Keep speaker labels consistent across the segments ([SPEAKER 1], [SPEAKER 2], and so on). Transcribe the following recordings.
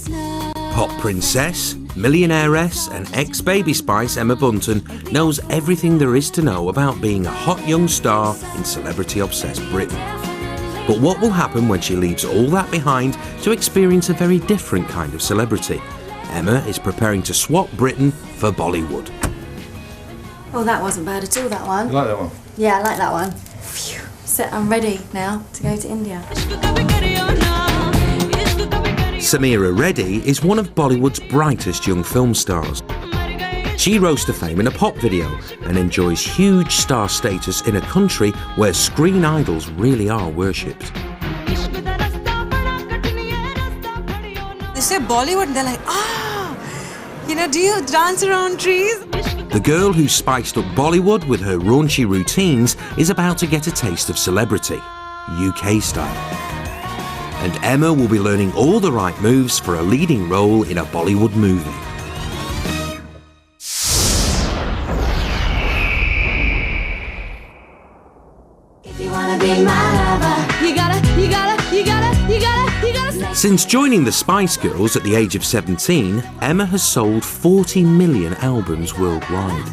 [SPEAKER 1] Pop princess, millionairess and ex-Baby Spice Emma Bunton knows everything there is to know about being a hot young star in celebrity-obsessed Britain. But what will happen when she leaves all that behind to experience a very different kind of celebrity? Emma is preparing to swap Britain for Bollywood.
[SPEAKER 2] Oh, that wasn't bad at all, that one.
[SPEAKER 3] You like that one?
[SPEAKER 2] Yeah, I like that one. Phew. So I'm ready now to go to India.
[SPEAKER 1] Samira Reddy is one of Bollywood's brightest young film stars. She rose to fame in a pop video and enjoys huge star status in a country where screen idols really are worshipped.
[SPEAKER 4] They say Bollywood and they're like, do you dance around trees?
[SPEAKER 1] The girl who spiced up Bollywood with her raunchy routines is about to get a taste of celebrity, UK style. And Emma will be learning all the right moves for a leading role in a Bollywood movie.
[SPEAKER 2] If you wanna be my lover, you gotta.
[SPEAKER 1] Since joining the Spice Girls at the age of 17, Emma has sold 40 million albums worldwide.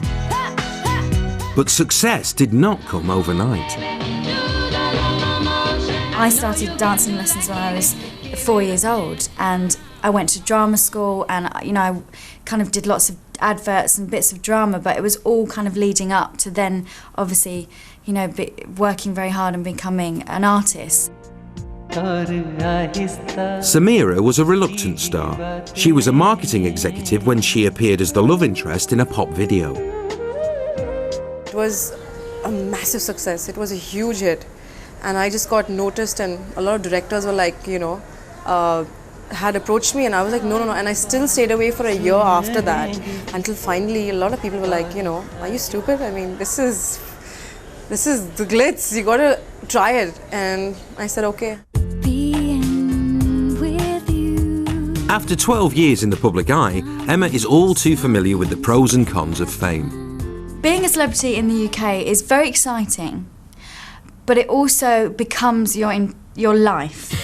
[SPEAKER 1] But success did not come overnight.
[SPEAKER 2] I started dancing lessons when I was 4 years old, and I went to drama school, and I kind of did lots of adverts and bits of drama, but it was all kind of leading up to then obviously working very hard and becoming an artist.
[SPEAKER 1] Samira was a reluctant star. She was a marketing executive when she appeared as the love interest in a pop video.
[SPEAKER 4] It was a massive success. It was a huge hit. And I just got noticed, and a lot of directors were like, had approached me, and I was like, no. And I still stayed away for a year after that, until finally a lot of people were like, are you stupid? I mean, this is the glitz, you gotta try it. And I said, okay.
[SPEAKER 1] After 12 years in the public eye, Emma is all too familiar with the pros and cons of fame.
[SPEAKER 2] Being a celebrity in the UK is very exciting, but it also becomes your life.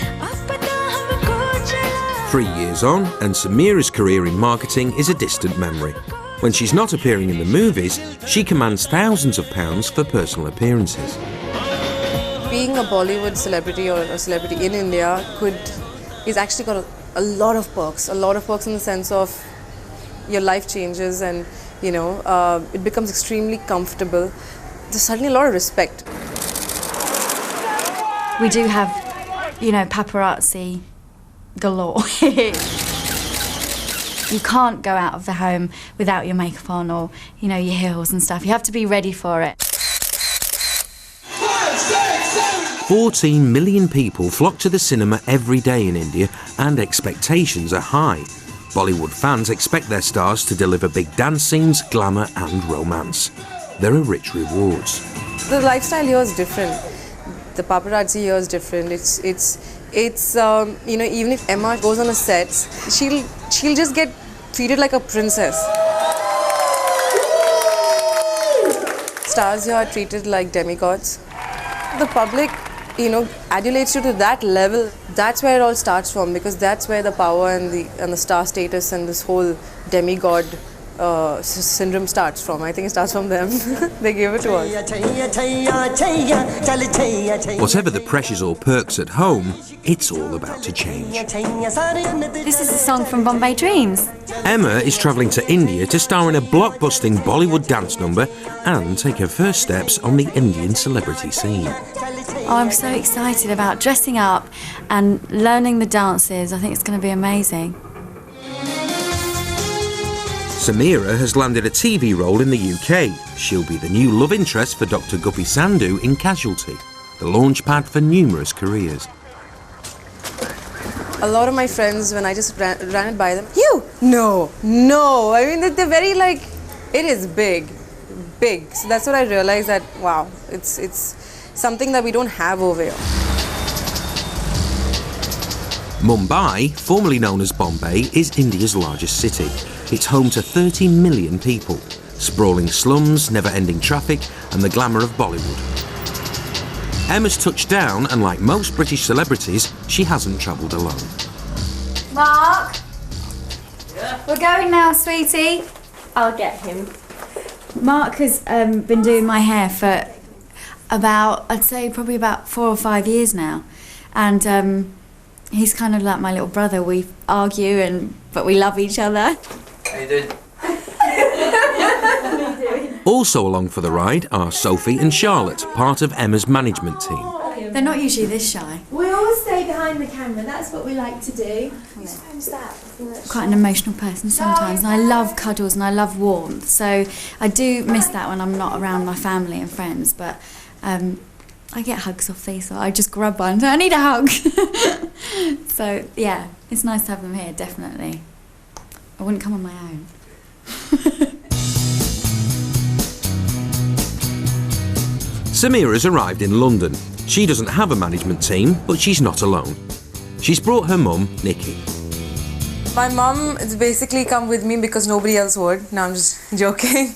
[SPEAKER 1] 3 years on, and Samira's career in marketing is a distant memory. When she's not appearing in the movies, she commands thousands of pounds for personal appearances.
[SPEAKER 4] Being a Bollywood celebrity or a celebrity in India is actually got a lot of perks in the sense of your life changes, and it becomes extremely comfortable. There's suddenly a lot of respect.
[SPEAKER 2] We do have, paparazzi galore. You can't go out of the home without your makeup on or, your heels and stuff. You have to be ready for it.
[SPEAKER 1] 14 million people flock to the cinema every day in India, and expectations are high. Bollywood fans expect their stars to deliver big dance scenes, glamour and romance. There are rich rewards.
[SPEAKER 4] The lifestyle here is different. The paparazzi here is different. It's even if Emma goes on a set, she'll just get treated like a princess. Stars here are treated like demigods. The public, adulates you to that level. That's where it all starts from, because that's where the power and the star status and this whole demigod syndrome starts from. I think it starts from them. They gave it to us.
[SPEAKER 1] Whatever the pressures or perks at home, it's all about to change.
[SPEAKER 2] This is a song from Bombay Dreams.
[SPEAKER 1] Emma is travelling to India to star in a blockbusting Bollywood dance number and take her first steps on the Indian celebrity scene.
[SPEAKER 2] Oh, I'm so excited about dressing up and learning the dances. I think it's going to be amazing.
[SPEAKER 1] Samira has landed a TV role in the UK. She'll be the new love interest for Dr. Guppy Sandhu in Casualty, the launchpad for numerous careers.
[SPEAKER 4] A lot of my friends, when I just ran it by them, No. I mean, they're very it is big. So that's what I realized, that, wow, it's something that we don't have over here.
[SPEAKER 1] Mumbai, formerly known as Bombay, is India's largest city. It's home to 30 million people, sprawling slums, never-ending traffic, and the glamour of Bollywood. Emma's touched down, and like most British celebrities, she hasn't travelled alone.
[SPEAKER 2] Mark, We're going now, sweetie.
[SPEAKER 3] I'll get him.
[SPEAKER 2] Mark has been doing my hair for about, I'd say probably about 4 or 5 years now. And he's kind of like my little brother. We argue, but we love each other.
[SPEAKER 5] How you doing?
[SPEAKER 1] Also along for the ride are Sophie and Charlotte, part of Emma's management team.
[SPEAKER 2] They're not usually this shy.
[SPEAKER 3] We always stay behind the camera, that's what we like to do. Whose phone's that?
[SPEAKER 2] Quite an emotional person sometimes, and I love cuddles and I love warmth, so I do miss that when I'm not around my family and friends, but I get hugs off these, so I just grab one. I need a hug. So yeah, it's nice to have them here, definitely. I wouldn't come on my own.
[SPEAKER 1] Samira's arrived in London. She doesn't have a management team, but she's not alone. She's brought her mum, Nikki.
[SPEAKER 4] My mum has basically come with me because nobody else would. No, I'm just joking.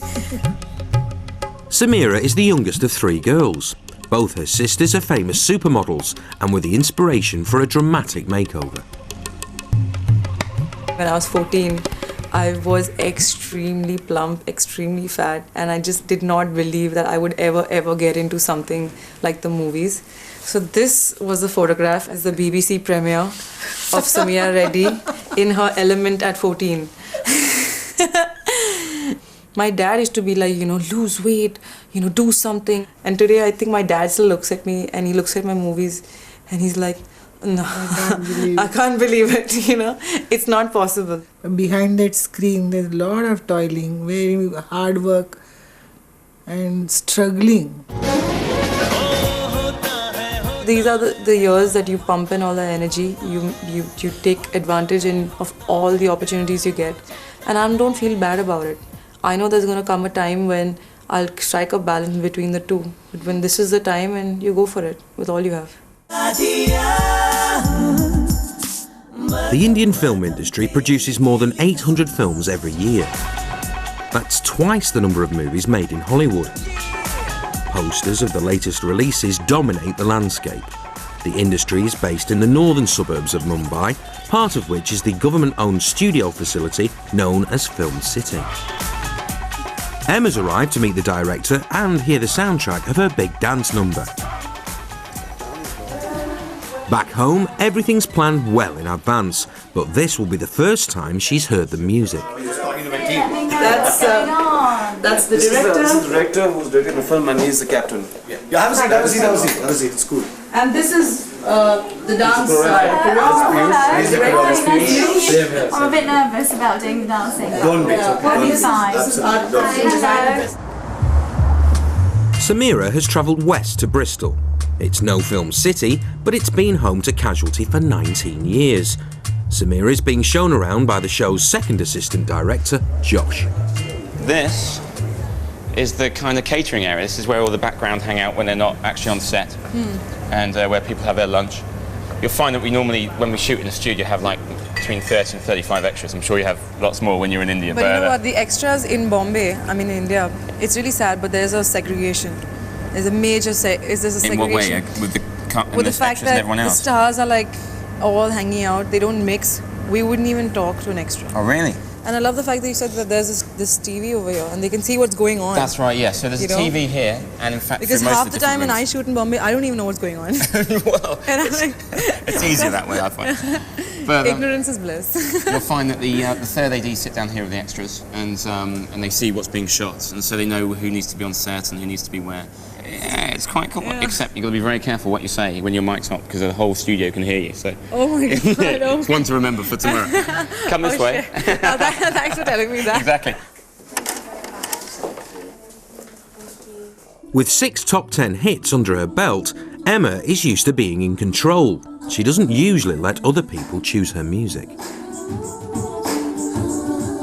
[SPEAKER 1] Samira is the youngest of 3 girls. Both her sisters are famous supermodels and were the inspiration for a dramatic makeover.
[SPEAKER 4] When I was 14, I was extremely plump, extremely fat, and I just did not believe that I would ever get into something like the movies. So this was a photograph as the BBC premiere of Samira Reddy in her element at 14. My dad used to be like, lose weight, do something. And today I think my dad still looks at me and he looks at my movies and he's like, no, I can't believe it, It's not possible.
[SPEAKER 6] Behind that screen, there's a lot of toiling, very hard work and struggling.
[SPEAKER 4] These are the years that you pump in all the energy. You take advantage of all the opportunities you get. And I don't feel bad about it. I know there's going to come a time when I'll strike a balance between the two. But when this is the time, and you go for it with all you have.
[SPEAKER 1] The Indian film industry produces more than 800 films every year. That's twice the number of movies made in Hollywood. Posters of the latest releases dominate the landscape. The industry is based in the northern suburbs of Mumbai, part of which is the government-owned studio facility known as Film City. Emma's arrived to meet the director and hear the soundtrack of her big dance number. Back home, everything's planned well in advance, but this will be the first time she's heard the music.
[SPEAKER 4] That's the director.
[SPEAKER 5] This is the director who's directing the film and he's the captain. Yeah, have a seat. It's cool.
[SPEAKER 4] And this is the dance director.
[SPEAKER 5] He's the choreographer.
[SPEAKER 2] I'm a bit nervous about doing the dancing.
[SPEAKER 5] Don't be.
[SPEAKER 2] We'll be fine. Hello.
[SPEAKER 1] Samira has travelled west to Bristol. It's no film city, but it's been home to Casualty for 19 years. Samira is being shown around by the show's second assistant director, Josh.
[SPEAKER 7] This is the kind of catering area. This is where all the background hang out when they're not actually on set, and where people have their lunch. You'll find that we normally, when we shoot in the studio, have like between 30 and 35 extras. I'm sure you have lots more when you're in India.
[SPEAKER 4] But you know what, the extras in Bombay, in India, it's really sad, but there's a segregation. There's a major segregation.
[SPEAKER 7] In what way? With the
[SPEAKER 4] fact that the stars are like all hanging out, they don't mix. We wouldn't even talk to an extra.
[SPEAKER 7] Oh, really?
[SPEAKER 4] And I love the fact that you said that there's this TV over here and they can see what's going on.
[SPEAKER 7] That's right, yeah. So there's a TV here, and in fact,
[SPEAKER 4] because
[SPEAKER 7] most
[SPEAKER 4] half
[SPEAKER 7] of
[SPEAKER 4] the time when I shoot in Bombay, I don't even know what's going on.
[SPEAKER 7] Well,
[SPEAKER 4] and I'm like,
[SPEAKER 7] it's easier that way, I find. But,
[SPEAKER 4] ignorance is bliss.
[SPEAKER 7] You'll find that the third AD sit down here with the extras, and they see what's being shot, and so they know who needs to be on set and who needs to be where. Yeah, it's quite cool. Yeah. Except you've got to be very careful what you say when your mic's up, because the whole studio can hear you. So.
[SPEAKER 4] Oh my God!
[SPEAKER 7] It's one to remember for tomorrow. Come this way.
[SPEAKER 4] Thanks for telling me that.
[SPEAKER 7] Exactly.
[SPEAKER 1] With 6 top 10 hits under her belt, Emma is used to being in control. She doesn't usually let other people choose her music.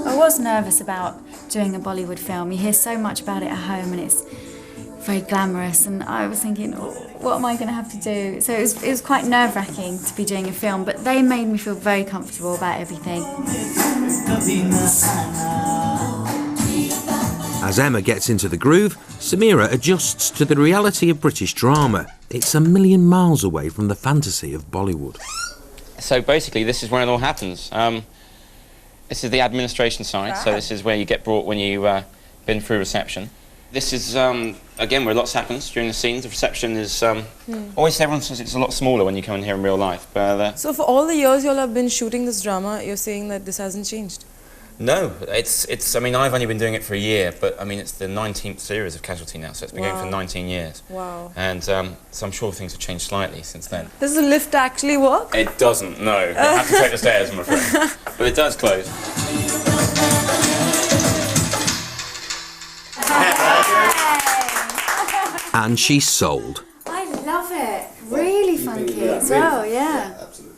[SPEAKER 2] I was nervous about doing a Bollywood film. You hear so much about it at home and it's very glamorous, and I was thinking, oh, what am I going to have to do? So it was quite nerve-wracking to be doing a film, but they made me feel very comfortable about everything.
[SPEAKER 1] As Emma gets into the groove, Samira adjusts to the reality of British drama. It's a million miles away from the fantasy of Bollywood.
[SPEAKER 7] So basically, this is where it all happens. This is the administration side, so this is where you get brought when you've been through reception. This is, again, where lots happens during the scenes. The reception is, always everyone says it's a lot smaller when you come in here in real life. But,
[SPEAKER 4] So for all the years you'll have been shooting this drama, you're saying that this hasn't changed?
[SPEAKER 7] no, I mean, I've only been doing it for a year, but I mean, it's the 19th series of Casualty now, so it's been going for 19 years.
[SPEAKER 4] Wow.
[SPEAKER 7] And so I'm sure things have changed slightly since then.
[SPEAKER 4] Does the lift actually work?
[SPEAKER 7] It doesn't, no. You have to take the stairs, I'm afraid. But it does close.
[SPEAKER 1] And she's sold.
[SPEAKER 2] I love it. Really funky as well, yeah.
[SPEAKER 8] Absolutely.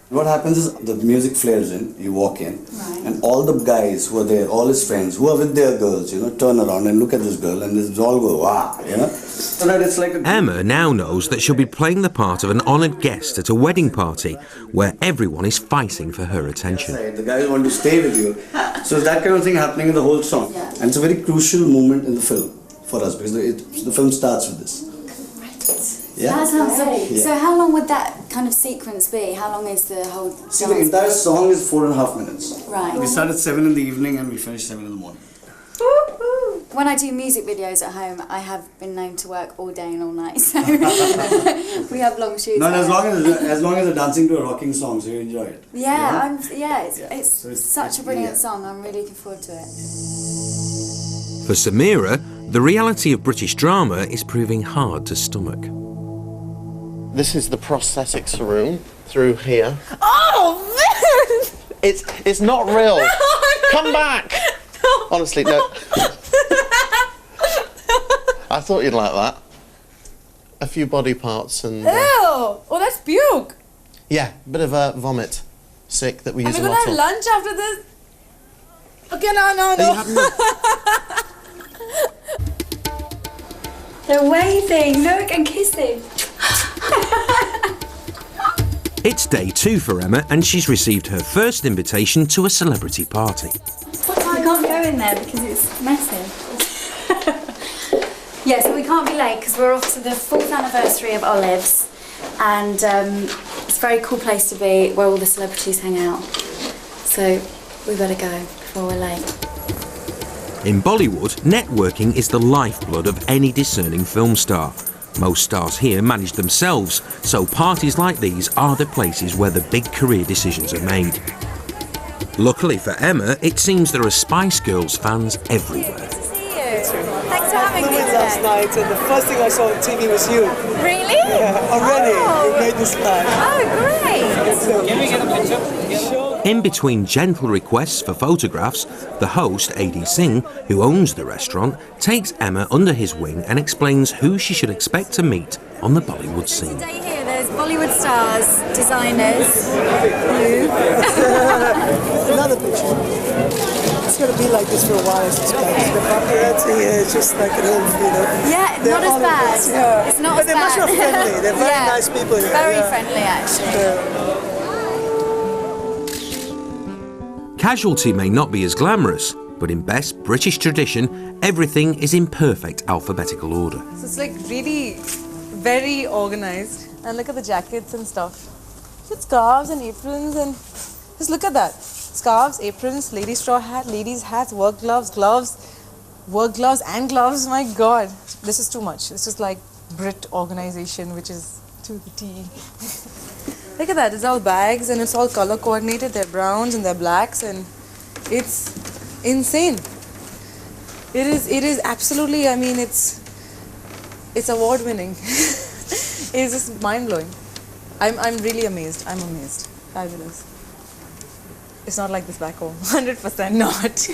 [SPEAKER 8] What happens is the music flares in, you walk in, and all the guys who are there, all his friends who are with their girls, you know, turn around and look at this girl and they all go, wow, you know. So that it's like
[SPEAKER 1] Emma now knows that she'll be playing the part of an honoured guest at a wedding party where everyone is fighting for her attention.
[SPEAKER 8] the guys want to stay with you. So that kind of thing happening in the whole song. And it's a very crucial moment in the film for us because the film starts with this. Yeah.
[SPEAKER 2] That sounds lovely. So how long would that kind of sequence be? How long is the whole
[SPEAKER 8] See, the entire song is 4.5 minutes.
[SPEAKER 2] Right.
[SPEAKER 8] We start at 7 in the evening and we finish 7 in the morning.
[SPEAKER 2] When I do music videos at home, I have been known to work all day and all night, so we have long shoots.
[SPEAKER 8] No, as long as you're dancing to a rocking song, so you enjoy it.
[SPEAKER 2] Yeah, it's such a brilliant song. I'm really looking forward to it.
[SPEAKER 1] For Samira, the reality of British drama is proving hard to stomach.
[SPEAKER 9] This is the prosthetics room through here.
[SPEAKER 4] Oh, man!
[SPEAKER 9] It's not real.
[SPEAKER 4] No.
[SPEAKER 9] Come back. No. Honestly, no. I thought you'd like that. A few body parts and...
[SPEAKER 4] Ew! Oh, that's puke.
[SPEAKER 9] Yeah, bit of a vomit. Sick that we use a
[SPEAKER 4] Are we
[SPEAKER 9] lot
[SPEAKER 4] gonna
[SPEAKER 9] of.
[SPEAKER 4] have lunch after this? Okay, no.
[SPEAKER 2] They're waving, look, and kissing.
[SPEAKER 1] It's day 2 for Emma and she's received her first invitation to a celebrity party.
[SPEAKER 2] I can't go in there because it's messy. Yeah, so we can't be late because we're off to the 4th anniversary of Olives, and it's a very cool place to be where all the celebrities hang out. So we better go before we're late.
[SPEAKER 1] In Bollywood, networking is the lifeblood of any discerning film star. Most stars here manage themselves, so parties like these are the places where the big career decisions are made. Luckily for Emma, it seems there are Spice Girls fans everywhere.
[SPEAKER 2] Thanks for having me today.
[SPEAKER 10] Last night, and the first thing I saw on TV was you.
[SPEAKER 2] Really?
[SPEAKER 10] Yeah, already. You made this night.
[SPEAKER 2] Oh, great.
[SPEAKER 10] Can we get a picture? Sure.
[SPEAKER 1] In between gentle requests for photographs, the host, A.D. Singh, who owns the restaurant, takes Emma under his wing and explains who she should expect to meet on the Bollywood scene.
[SPEAKER 2] Today here, there's Bollywood stars, designers, you.
[SPEAKER 10] Another picture. It's going to be like this for a while, I suspect. The paparazzi here is just like an old, you know.
[SPEAKER 2] Yeah,
[SPEAKER 10] they're
[SPEAKER 2] not as bad.
[SPEAKER 10] Us, yeah.
[SPEAKER 2] It's not
[SPEAKER 10] but
[SPEAKER 2] as
[SPEAKER 10] they're
[SPEAKER 2] bad.
[SPEAKER 10] much more friendly. They're very
[SPEAKER 2] Yeah,
[SPEAKER 10] nice people here.
[SPEAKER 2] Very
[SPEAKER 10] yeah.
[SPEAKER 2] friendly, actually.
[SPEAKER 1] Casualty may not be as glamorous, but in best British tradition, everything is in perfect alphabetical order.
[SPEAKER 4] So it's like really very organized. And look at the jackets and stuff. It's scarves and aprons and just look at that. Scarves, aprons, ladies' straw hat, ladies' hats, work gloves, work gloves and gloves. My God, this is too much. This is like Brit organization, which is to the T. Look at that, it's all bags and it's all color coordinated. They're browns and they're blacks and it's insane. It is absolutely, I mean, it's award winning. It's just mind blowing. I'm really amazed. I'm amazed. Fabulous. It's not like this back home. 100% not.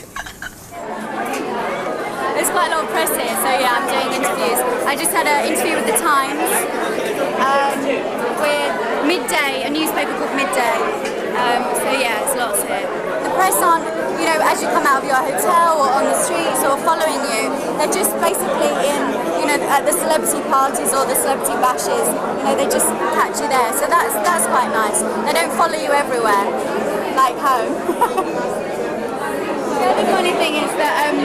[SPEAKER 2] There's quite a lot of press here, so yeah, I'm doing interviews. I just had an interview with The Times, with Midday, a newspaper called Midday. So yeah, it's lots here. The press aren't, you know, as you come out of your hotel or on the streets or following you, they're just basically in, you know, at the celebrity parties or the celebrity bashes, you know, they just catch you there. So that's quite nice. They don't follow you everywhere, like home. The other funny thing is that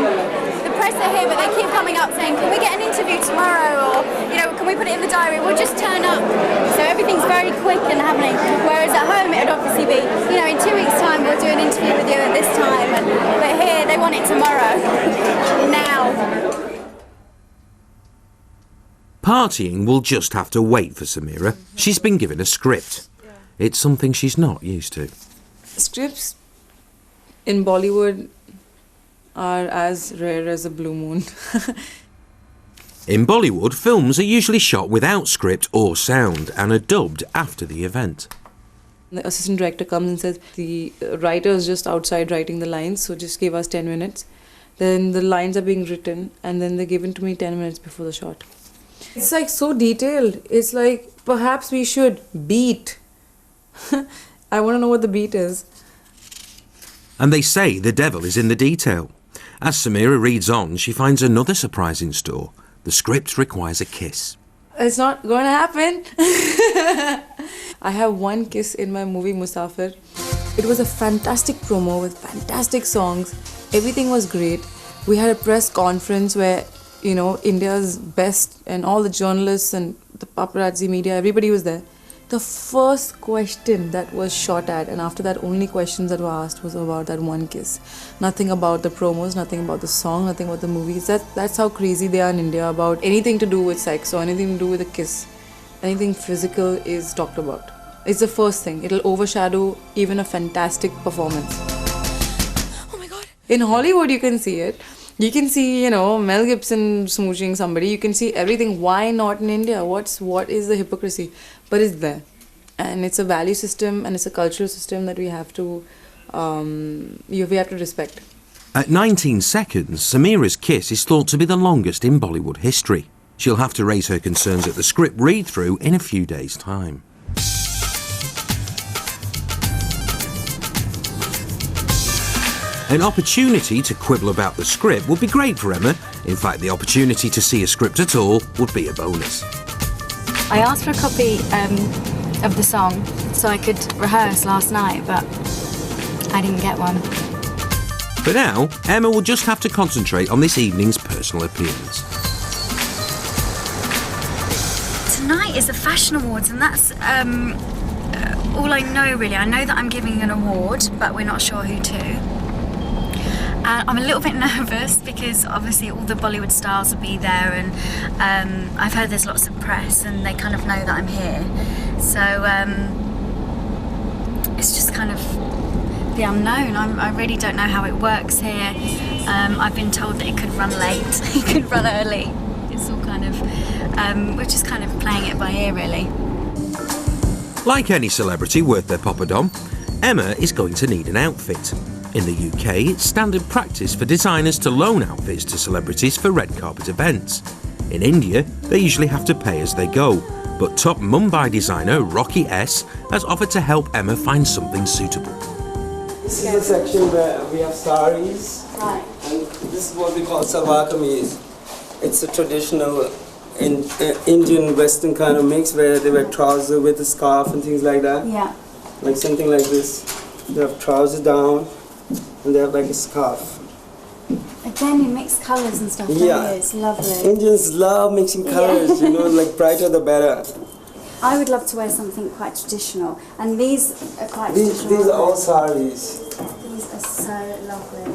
[SPEAKER 2] the press are here, but they keep coming up saying, can we get an interview tomorrow, or, you know, can we put it in the diary? We'll just turn up. So everything's very quick and happening, whereas at home it would obviously be, you know, in 2 weeks' time we'll do an interview with you at this time.
[SPEAKER 11] tomorrow. Now.
[SPEAKER 1] Partying will just have to wait for Samira. She's been given a script. It's something she's not used to.
[SPEAKER 4] Scripts in Bollywood are as rare as a blue moon.
[SPEAKER 1] In Bollywood, films are usually shot without script or sound and are dubbed after the event.
[SPEAKER 4] The assistant director comes and says, the writer is just outside writing the lines, so just give us 10 minutes. Then the lines are being written and then they're given to me 10 minutes before the shot. It's like so detailed. It's like, perhaps we should beat. I want to know what the beat is.
[SPEAKER 1] And they say the devil is in the detail. As Samira reads on, she finds another surprise in store. The script requires a kiss.
[SPEAKER 4] It's not going to happen. I have one kiss in my movie Musafir. It was a fantastic promo with fantastic songs. Everything was great. We had a press conference where, you know, India's best and all the journalists and the paparazzi media, everybody was there. The first question that was shot at, and after that only questions that were asked was about that one kiss. Nothing about the promos, nothing about the song, nothing about the movies. That's how crazy they are in India about anything to do with sex or anything to do with a kiss. Anything physical is talked about. It's the first thing. It'll overshadow even a fantastic performance. Oh my God. In Hollywood you can see it. You can see, you know, Mel Gibson smooching somebody. You can see everything. Why not in India? What is the hypocrisy? But it's there. And it's a value system and it's a cultural system that we have to respect.
[SPEAKER 1] At 19 seconds, Samira's kiss is thought to be the longest in Bollywood history. She'll have to raise her concerns at the script read-through in a few days' time. An opportunity to quibble about the script would be great for Emma. In fact, the opportunity to see a script at all would be a bonus.
[SPEAKER 2] I asked for a copy of the song so I could rehearse last night, but I didn't get one.
[SPEAKER 1] For now, Emma will just have to concentrate on this evening's personal appearance.
[SPEAKER 2] Tonight is the Fashion Awards, and that's all I know really. I know that I'm giving an award, but we're not sure who to. I'm a little bit nervous because obviously all the Bollywood stars will be there, and I've heard there's lots of press and they kind of know that I'm here. So it's just kind of the unknown. I really don't know how it works here. I've been told that it could run late, it could run early. It's all kind of, we're just kind of playing it by ear really.
[SPEAKER 1] Like any celebrity worth their poppadom, Emma is going to need an outfit. In the UK, it's standard practice for designers to loan outfits to celebrities for red carpet events. In India, they usually have to pay as they go, but top Mumbai designer Rocky S has offered to help Emma find something suitable.
[SPEAKER 12] This is the section where we have saris,
[SPEAKER 2] right.
[SPEAKER 12] And this is what we call salwar kameez. It's a traditional Indian Western kind of mix where they wear trousers with a scarf and things like that.
[SPEAKER 2] Yeah.
[SPEAKER 12] Like something like this. They have trousers down and they have like a scarf.
[SPEAKER 2] Again, you mix colours and stuff, don't you? It's lovely.
[SPEAKER 12] Indians love mixing colours, you know, like brighter the better.
[SPEAKER 2] I would love to wear something quite traditional, and these are quite traditional.
[SPEAKER 12] These are all saris.
[SPEAKER 2] These are so lovely.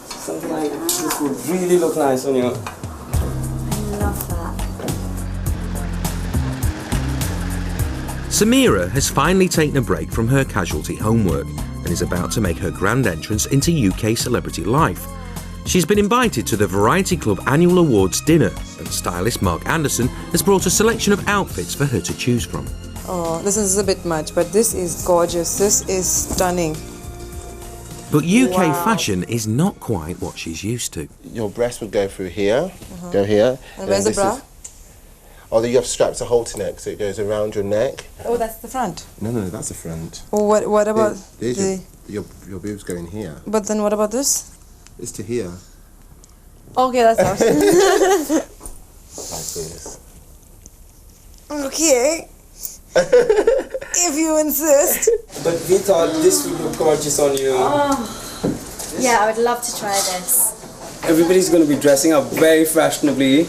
[SPEAKER 12] Something like this would really look nice on you.
[SPEAKER 2] I love that.
[SPEAKER 1] Samira has finally taken a break from her casualty homework and is about to make her grand entrance into UK celebrity life. She's been invited to the Variety Club Annual Awards dinner, and stylist Mark Anderson has brought a selection of outfits for her to choose from.
[SPEAKER 4] Oh, this is a bit much, but this is gorgeous. This is stunning.
[SPEAKER 1] But UK fashion is not quite what she's used to.
[SPEAKER 9] Your breast would go through here, go here.
[SPEAKER 4] And where's the bra?
[SPEAKER 9] Oh, you have straps, a halter neck, so it goes around your neck.
[SPEAKER 4] Oh, that's the front.
[SPEAKER 9] No, that's the front.
[SPEAKER 4] Oh, what about
[SPEAKER 9] your boobs go in here.
[SPEAKER 4] But then what about this?
[SPEAKER 9] It's to here.
[SPEAKER 4] Okay, that's out.
[SPEAKER 9] Like this.
[SPEAKER 4] Okay. If you insist.
[SPEAKER 12] But we thought this would look gorgeous on you.
[SPEAKER 2] Oh. Yeah, I would love to try this.
[SPEAKER 12] Everybody's going to be dressing up very fashionably,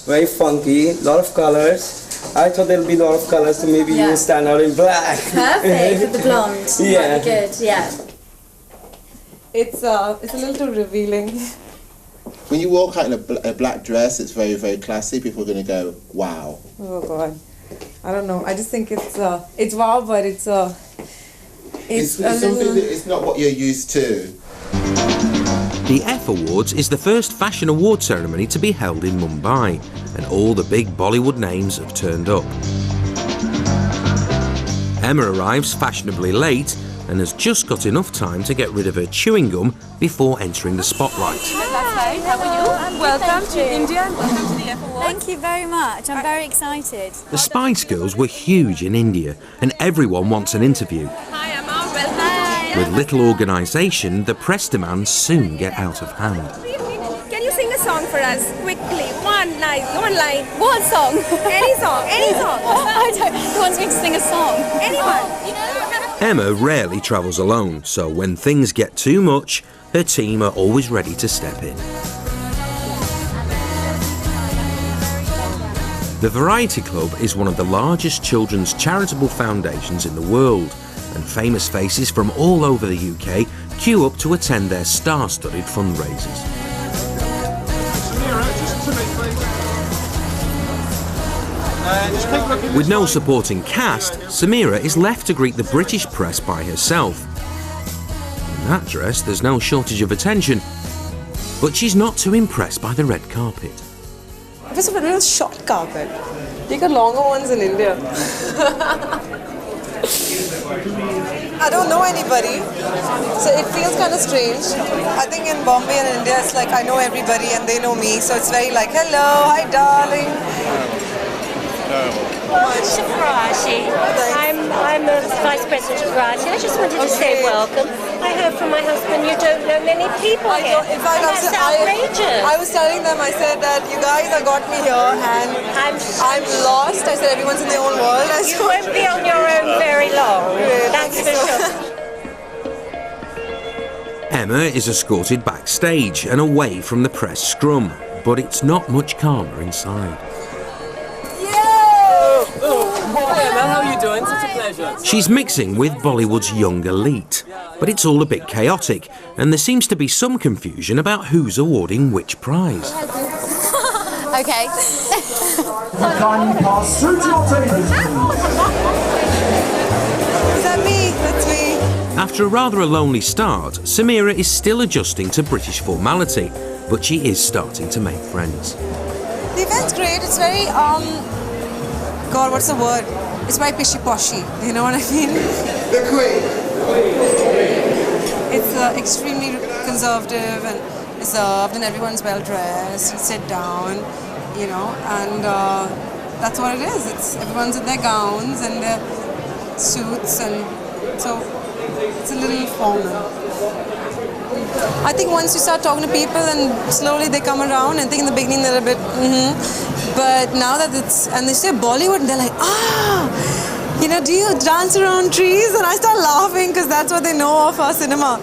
[SPEAKER 12] very funky, a lot of colors. I thought there'll be a lot of colors, so maybe you will stand out in black.
[SPEAKER 2] Perfect, with the blonde.
[SPEAKER 12] Yeah.
[SPEAKER 2] That'd be good, yeah.
[SPEAKER 4] it's a little too revealing.
[SPEAKER 9] When you walk out in a black dress, it's very, very classy. People are going to go, wow.
[SPEAKER 4] Oh God, I don't know. I just think it's wow, but it's
[SPEAKER 9] something that it's not what you're used to.
[SPEAKER 1] The F Awards is the first fashion award ceremony to be held in Mumbai, and all the big Bollywood names have turned up. Emma arrives fashionably late and has just got enough time to get rid of her chewing gum before entering the spotlight.
[SPEAKER 11] Hi, how are you? Welcome to India and welcome to the F Awards.
[SPEAKER 2] Thank you very much. I'm very excited.
[SPEAKER 1] The Spice Girls were huge in India, and everyone wants an interview.
[SPEAKER 11] Hi, Emma. Welcome.
[SPEAKER 1] With little organisation, the press demands soon get out of hand.
[SPEAKER 11] Can you sing a song for us quickly? One line. One song. Any song. Any song.
[SPEAKER 2] I don't. Who wants me to sing a song?
[SPEAKER 11] Anyone.
[SPEAKER 1] Emma rarely travels alone, so when things get too much, her team are always ready to step in. The Variety Club is one of the largest children's charitable foundations in the world, and famous faces from all over the UK queue up to attend their star-studded fundraisers. With no supporting cast, Samira is left to greet the British press by herself. In that dress, there's no shortage of attention, but she's not too impressed by the red carpet.
[SPEAKER 4] It was a real short carpet. You got longer ones in India. I don't know anybody, so it feels kind of strange. I think in Bombay and India, it's like I know everybody and they know me, so it's very like, hello, hi darling.
[SPEAKER 13] Welcome to Variety. I'm the Vice President of Variety. I just wanted to say welcome. I heard from my husband you don't know many people here.
[SPEAKER 4] In fact,
[SPEAKER 13] that's outrageous.
[SPEAKER 4] I was telling them, I said that you guys have got me here and I'm lost. I said everyone's in their own world.
[SPEAKER 13] You won't be on your own very long. That's for sure.
[SPEAKER 1] Emma is escorted backstage and away from the press scrum, but it's not much calmer inside.
[SPEAKER 12] Hi Emma, how are you doing? Such a pleasure.
[SPEAKER 1] She's mixing with Bollywood's young elite, but it's all a bit chaotic, and there seems to be some confusion about who's awarding which prize.
[SPEAKER 2] Okay.
[SPEAKER 4] Is that me? That's me.
[SPEAKER 1] After a rather lonely start, Samira is still adjusting to British formality, but she is starting to make friends.
[SPEAKER 4] The event's great. It's very, God, what's the word? It's very pishy-poshy. You know what I mean?
[SPEAKER 9] The Queen!
[SPEAKER 4] It's extremely conservative and reserved, and everyone's well-dressed. You sit down, you know, and that's what it is. Everyone's in their gowns and their suits, and so it's a little formal. I think once you start talking to people and slowly they come around, and I think in the beginning they're a bit, but now that and they say Bollywood, and they're like, you know, do you dance around trees? And I start laughing because that's what they know of our cinema.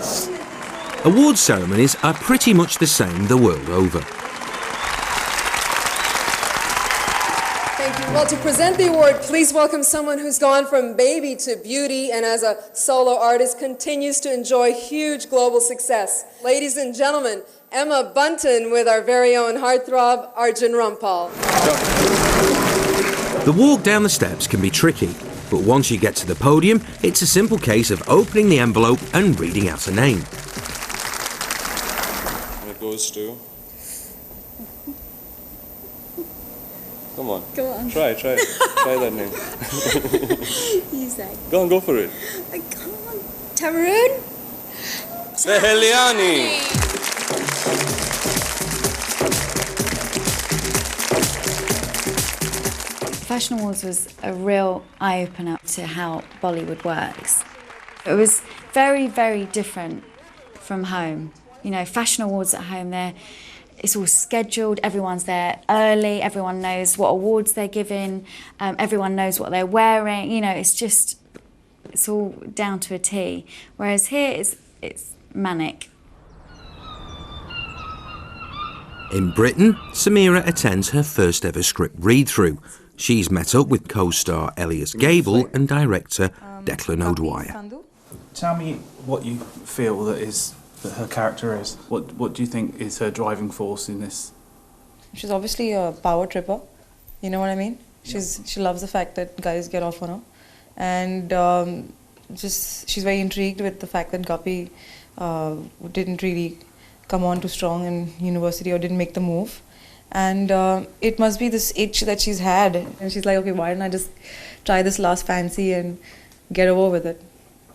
[SPEAKER 1] Award ceremonies are pretty much the same the world over.
[SPEAKER 14] Thank you. Well, to present the award, please welcome someone who's gone from baby to beauty and as a solo artist continues to enjoy huge global success. Ladies and gentlemen, Emma Bunton with our very own heartthrob, Arjun Rampal.
[SPEAKER 1] The walk down the steps can be tricky, but once you get to the podium, it's a simple case of opening the envelope and reading out a name.
[SPEAKER 15] And it goes to... Come on.
[SPEAKER 14] Go on.
[SPEAKER 15] Try that name.
[SPEAKER 14] You say.
[SPEAKER 15] Go for it.
[SPEAKER 14] I can't. Tarun?
[SPEAKER 15] Seheliani.
[SPEAKER 2] Fashion Awards was a real eye-opener to how Bollywood works. It was very, very different from home. You know, Fashion Awards at home, it's all scheduled, everyone's there early, everyone knows what awards they're giving, everyone knows what they're wearing, you know, it's all down to a T. Whereas here, it's manic.
[SPEAKER 1] In Britain, Samira attends her first ever script read-through. She's met up with co-star Elias Gable and director Declan O'Dwyer.
[SPEAKER 16] Tell me what you feel that is that her character is? What do you think is her driving force in this?
[SPEAKER 4] She's obviously a power tripper, you know what I mean? She loves the fact that guys get off on her. And she's very intrigued with the fact that Guppy didn't really come on too strong in university or didn't make the move. And it must be this itch that she's had. And she's like, okay, why didn't I just try this last fancy and get over with it?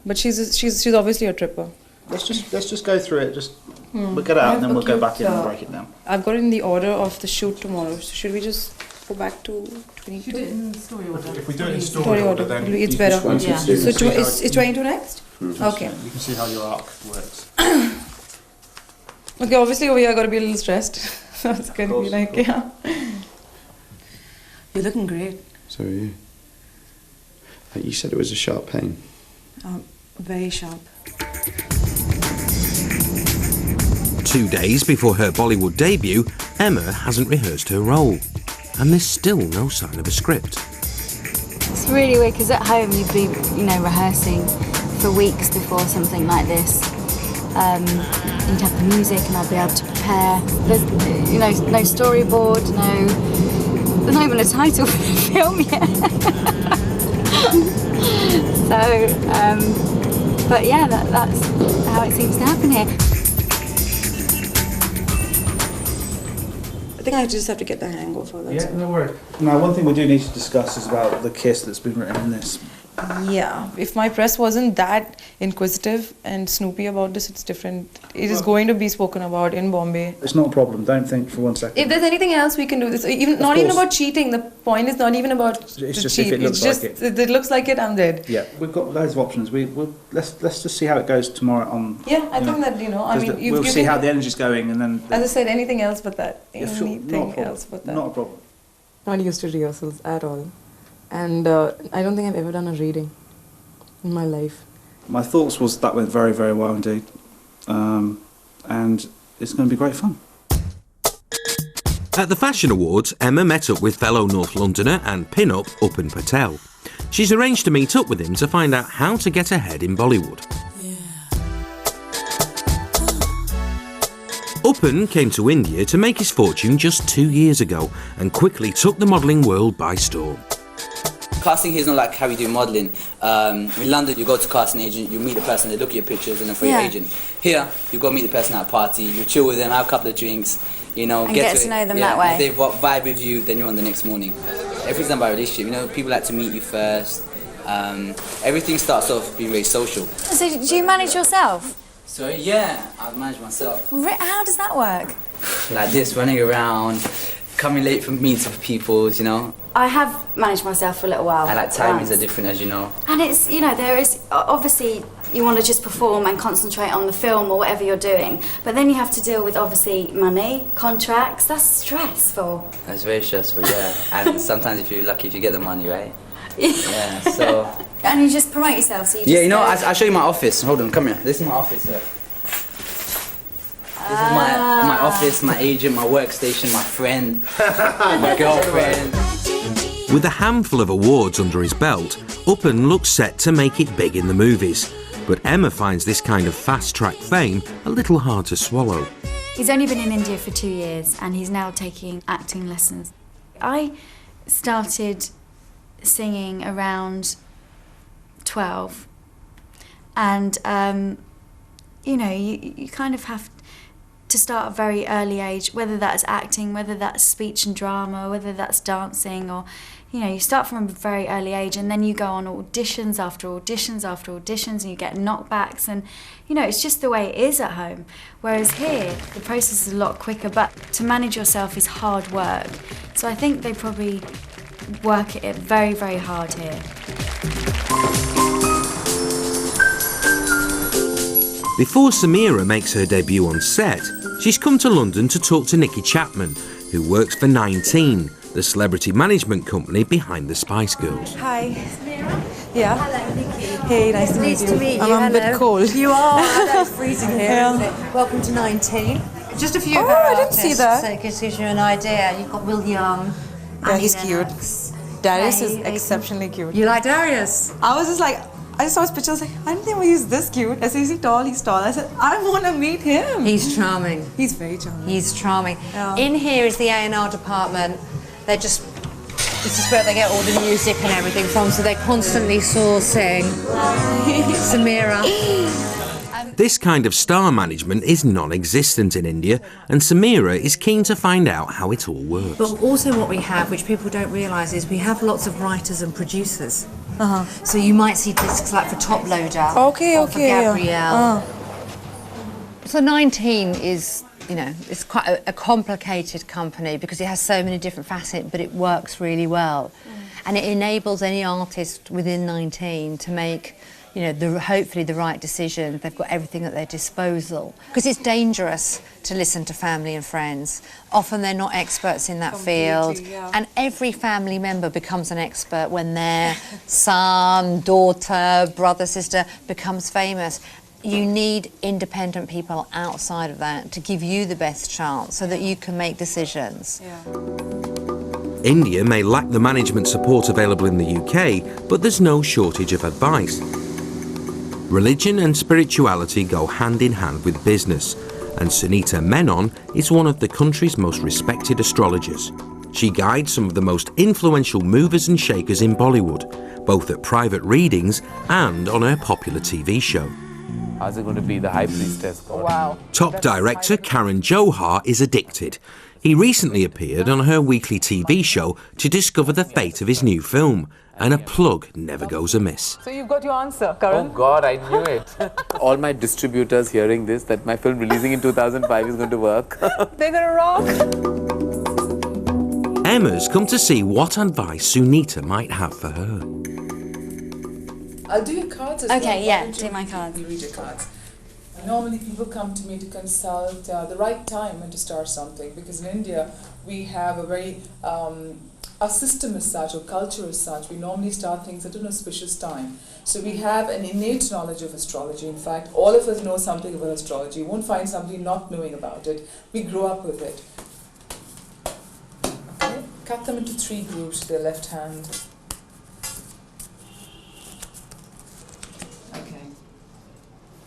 [SPEAKER 4] But she's obviously a tripper.
[SPEAKER 16] Let's just go through it. We'll get it out and then we'll go back in and break it down.
[SPEAKER 4] I've got it in the order of the shoot tomorrow. So should we just go back to 22?
[SPEAKER 16] Do it in story order. If we do it in story order, then
[SPEAKER 4] it's better.
[SPEAKER 16] Yeah.
[SPEAKER 4] So it's 22 next? Okay.
[SPEAKER 16] You can see how your arc works.
[SPEAKER 4] Okay, obviously over here I got to be a little stressed. So it's going to be like, yeah. You're looking great.
[SPEAKER 17] So are you. You said it was a sharp pain.
[SPEAKER 4] Very sharp.
[SPEAKER 1] 2 days before her Bollywood debut, Emma hasn't rehearsed her role. And there's still no sign of a script.
[SPEAKER 2] It's really weird because at home you'd be, rehearsing for weeks before something like this. You'd have the music and I'd be able to prepare. There's, no storyboard, there's not even a title for the film yet. But yeah, that's how it seems to happen here.
[SPEAKER 4] I think I just have to get the hang of it.
[SPEAKER 16] Yeah, no worries. Now, one thing we do need to discuss is about the kiss that's been written in this.
[SPEAKER 4] Yeah, if my press wasn't that inquisitive and snoopy about this, it's different. It is going to be spoken about in Bombay.
[SPEAKER 16] It's not a problem, don't think for 1 second.
[SPEAKER 4] If there's anything else we can do, this not even about cheating. The point is not even about
[SPEAKER 16] it's
[SPEAKER 4] to
[SPEAKER 16] just
[SPEAKER 4] cheat.
[SPEAKER 16] If it looks
[SPEAKER 4] it's just
[SPEAKER 16] like
[SPEAKER 4] it looks like it, I'm dead.
[SPEAKER 16] Yeah, we've got loads of options. Let's just see how it goes tomorrow on.
[SPEAKER 4] Yeah, I think that I mean
[SPEAKER 16] we'll see how the energy's going and then.
[SPEAKER 4] As I said, anything else but that.
[SPEAKER 16] Anything else but that. Not a problem.
[SPEAKER 4] Not used to rehearsals at all, and I don't think I've ever done a reading in my life.
[SPEAKER 16] My thoughts was that went very, very well indeed, and it's going to be great fun.
[SPEAKER 1] At the Fashion Awards, Emma met up with fellow North Londoner and pin-up Bunton Patel. She's arranged to meet up with him to find out how to get ahead in Bollywood. Bunton came to India to make his fortune just 2 years ago and quickly took the modelling world by storm.
[SPEAKER 18] Casting here is not like how you do modelling. In London, you go to casting agent, you meet the person, they look at your pictures, and then for your agent. Here, you go meet the person at a party, you chill with them, have a couple of drinks,
[SPEAKER 2] and get to know them that way.
[SPEAKER 18] If they vibe with you, then you're on the next morning. Everything's done by relationship. People like to meet you first. Everything starts off being very social.
[SPEAKER 2] So do you manage yourself?
[SPEAKER 18] So yeah, I manage myself.
[SPEAKER 2] How does that work?
[SPEAKER 18] Like this, running around, coming late for meetings with people,
[SPEAKER 2] I have managed myself for a little while.
[SPEAKER 18] And like timings are different, as you know.
[SPEAKER 2] And it's, there is, obviously, you want to just perform and concentrate on the film or whatever you're doing. But then you have to deal with, obviously, money, contracts. That's stressful.
[SPEAKER 18] That's very stressful, yeah. And sometimes if you're lucky, if you get the money, right? Yeah, so...
[SPEAKER 2] And you just promote yourself, so you just
[SPEAKER 18] I'll show you my office. Hold on, come here. This is my office here. This is my office, my agent, my workstation, my friend, my girlfriend.
[SPEAKER 1] With a handful of awards under his belt, Bunton looks set to make it big in the movies. But Emma finds this kind of fast-track fame a little hard to swallow.
[SPEAKER 2] He's only been in India for 2 years and he's now taking acting lessons. I started singing around 12 and, you kind of have to start at a very early age, whether that's acting, whether that's speech and drama, whether that's dancing, or you start from a very early age and then you go on auditions after auditions after auditions and you get knockbacks, and it's just the way it is at home. Whereas here the process is a lot quicker, but to manage yourself is hard work. So I think they probably work it very, very hard here.
[SPEAKER 1] Before Samira makes her debut on set, she's come to London to talk to Nikki Chapman, who works for 19, the celebrity management company behind the Spice Girls.
[SPEAKER 4] Hi.
[SPEAKER 3] Samira?
[SPEAKER 4] Yeah.
[SPEAKER 3] Hello, Nikki.
[SPEAKER 4] Hey, nice to meet you.
[SPEAKER 3] Pleased to meet you.
[SPEAKER 4] I'm a bit cold.
[SPEAKER 3] You are. It's freezing here, isn't it? Welcome to 19. Just a few of our
[SPEAKER 4] I didn't
[SPEAKER 3] artists,
[SPEAKER 4] see that.
[SPEAKER 3] so it gives you an idea. You've got Will Young.
[SPEAKER 4] Yeah, he's cute. Darius is exceptionally cute.
[SPEAKER 3] You like Darius?
[SPEAKER 4] I was just like,
[SPEAKER 19] I just saw his picture, I was like, I didn't think he's this cute. I said, is he tall? He's tall. I said, I want to meet him.
[SPEAKER 20] He's charming.
[SPEAKER 19] He's very charming.
[SPEAKER 20] He's charming.
[SPEAKER 19] Yeah.
[SPEAKER 20] In here is the A&R department. This is where they get all the music and everything from, so they're constantly sourcing. Samira.
[SPEAKER 1] This kind of star management is non-existent in India, and Samira is keen to find out how it all works.
[SPEAKER 20] But also what we have, which people don't realise, is we have lots of writers and producers. So you might see discs like for Top Loader, or for Gabrielle. So 19 is, you know, it's quite a complicated company because it has so many different facets, but it works really well. And it enables any artist within 19 to make, you know, hopefully the right decision. They've got everything at their disposal. Because it's dangerous to listen to family and friends. Often they're not experts in that field.
[SPEAKER 19] Yeah.
[SPEAKER 20] And every family member becomes an expert when their son, daughter, brother, sister becomes famous. You need independent people outside of that to give you the best chance so that you can make decisions.
[SPEAKER 1] India may lack the management support available in the UK, but there's no shortage of advice. Religion and spirituality go hand in hand with business, and Sunita Menon is one of the country's most respected astrologers. She guides some of the most influential movers and shakers in Bollywood, both at private readings and on her popular TV show.
[SPEAKER 21] How's it going to be, the High Priestess?
[SPEAKER 20] Wow.
[SPEAKER 1] Top director Karan Johar is addicted. He recently appeared on her weekly TV show to discover the fate of his new film, and a plug never goes amiss.
[SPEAKER 19] So you've got your answer, Karan.
[SPEAKER 21] Oh God, I knew it. All my distributors hearing this, that my film releasing in 2005 is going to work.
[SPEAKER 19] They're gonna rock.
[SPEAKER 1] Emma's come to see what advice Sunita might have for her.
[SPEAKER 22] I'll do your cards as well.
[SPEAKER 2] Okay, yeah, do my cards.
[SPEAKER 22] You read your cards. Normally people come to me to consult the right time when to start something, because in India we have a very, our system is such, or culture is such, we normally start things at an auspicious time. So we have an innate knowledge of astrology. In fact, all of us know something about astrology. You won't find somebody not knowing about it. We grow up with it. Okay, cut them into 3 groups, their left hand.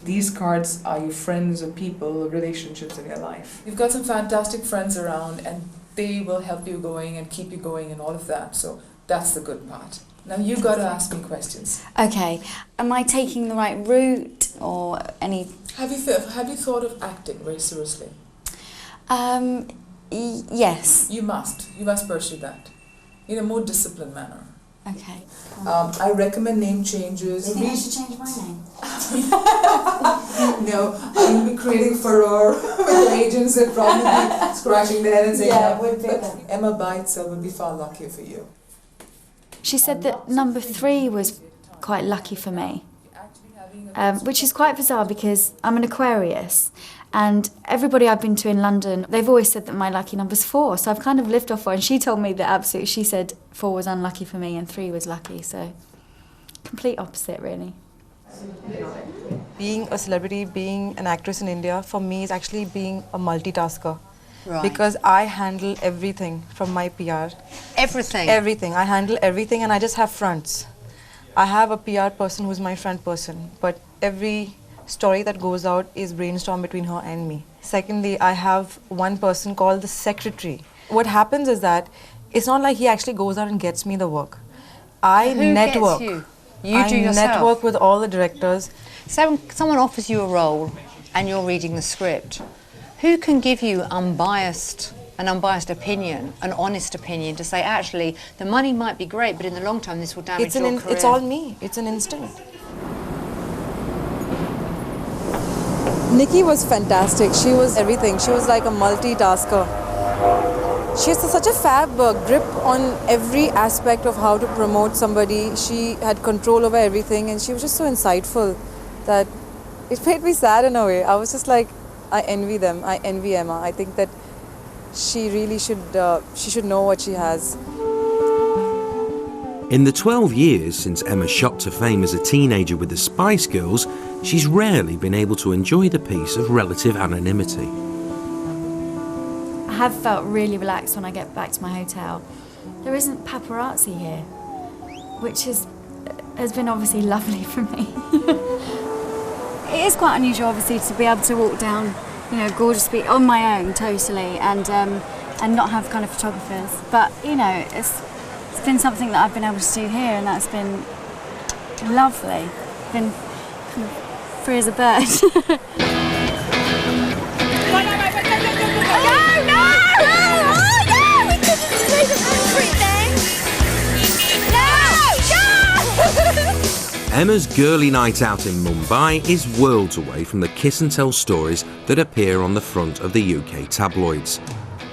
[SPEAKER 22] These cards are your friends or people or relationships in your life. You've got some fantastic friends around and they will help you going and keep you going and all of that. So that's the good part. Now you've got to ask me questions.
[SPEAKER 2] Okay, am I taking the right route or any...
[SPEAKER 22] Have you thought of acting very seriously?
[SPEAKER 2] Yes.
[SPEAKER 22] You must pursue that in a more disciplined manner.
[SPEAKER 2] Okay.
[SPEAKER 22] I recommend name changes.
[SPEAKER 2] Do you think I should change my name?
[SPEAKER 22] No, you'll be creating furore with the agents and probably scratching their head and saying,
[SPEAKER 2] Yeah, it would be.
[SPEAKER 22] but Emma by itself would be far luckier for you.
[SPEAKER 2] She said that number 3 was quite lucky for me, which is quite bizarre because I'm an Aquarius, and everybody I've been to in London, they've always said that my lucky number's 4, so I've kind of lived off 4, and she told me that absolutely, she said 4 was unlucky for me and 3 was lucky, so complete opposite really.
[SPEAKER 19] Being a celebrity, being an actress in India, for me is actually being a multitasker.
[SPEAKER 20] Right.
[SPEAKER 19] Because I handle everything from my PR.
[SPEAKER 20] Everything?
[SPEAKER 19] Everything. I handle everything and I just have fronts. I have a PR person who's my front person, but every story that goes out is brainstormed between her and me. Secondly, I have one person called the secretary. What happens is that it's not like he actually goes out and gets me the work. I network.
[SPEAKER 20] Gets you? You do yourself?
[SPEAKER 19] I network with all the directors.
[SPEAKER 20] So someone offers you a role and you're reading the script. Who can give you an unbiased opinion, an honest opinion to say, actually, the money might be great, but in the long term, this will damage your career?
[SPEAKER 19] It's all me. It's an instinct. Nikki was fantastic. She was everything. She was like a multitasker. She has such a fab grip on every aspect of how to promote somebody. She had control over everything, and she was just so insightful that it made me sad in a way. I was just like, I envy them. I envy Emma. I think that she really should know what she has.
[SPEAKER 1] In the 12 years since Emma shot to fame as a teenager with the Spice Girls, she's rarely been able to enjoy the peace of relative anonymity.
[SPEAKER 2] I have felt really relaxed when I get back to my hotel. There isn't paparazzi here, which is has been obviously lovely for me. It is quite unusual, obviously, to be able to walk down, you know, gorgeous beach on my own, totally, and not have kind of photographers. But you know, it's been something that I've been able to do here, and that's been lovely. Been kind of free as a bird.
[SPEAKER 1] Emma's girly night out in Mumbai is worlds away from the kiss and tell stories that appear on the front of the UK tabloids.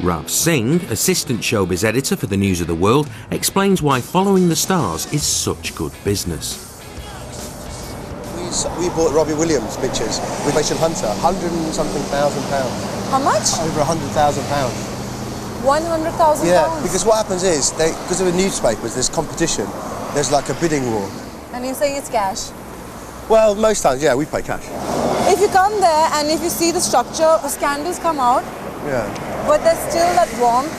[SPEAKER 1] Rav Singh, assistant showbiz editor for the News of the World, explains why following the stars is such good business.
[SPEAKER 5] We bought Robbie Williams pictures with Rachel Hunter, £100-something thousand.
[SPEAKER 19] How much?
[SPEAKER 5] Over £100,000.
[SPEAKER 19] 100,000
[SPEAKER 5] Yeah,
[SPEAKER 19] pounds?
[SPEAKER 5] because what happens is, because of the newspapers, there's competition. There's like a bidding war.
[SPEAKER 19] And you're saying it's cash?
[SPEAKER 5] Well, most times, yeah, we pay cash.
[SPEAKER 19] If you come there and if you see the structure, the scandals come out,
[SPEAKER 5] Yeah.
[SPEAKER 19] but there's still that warmth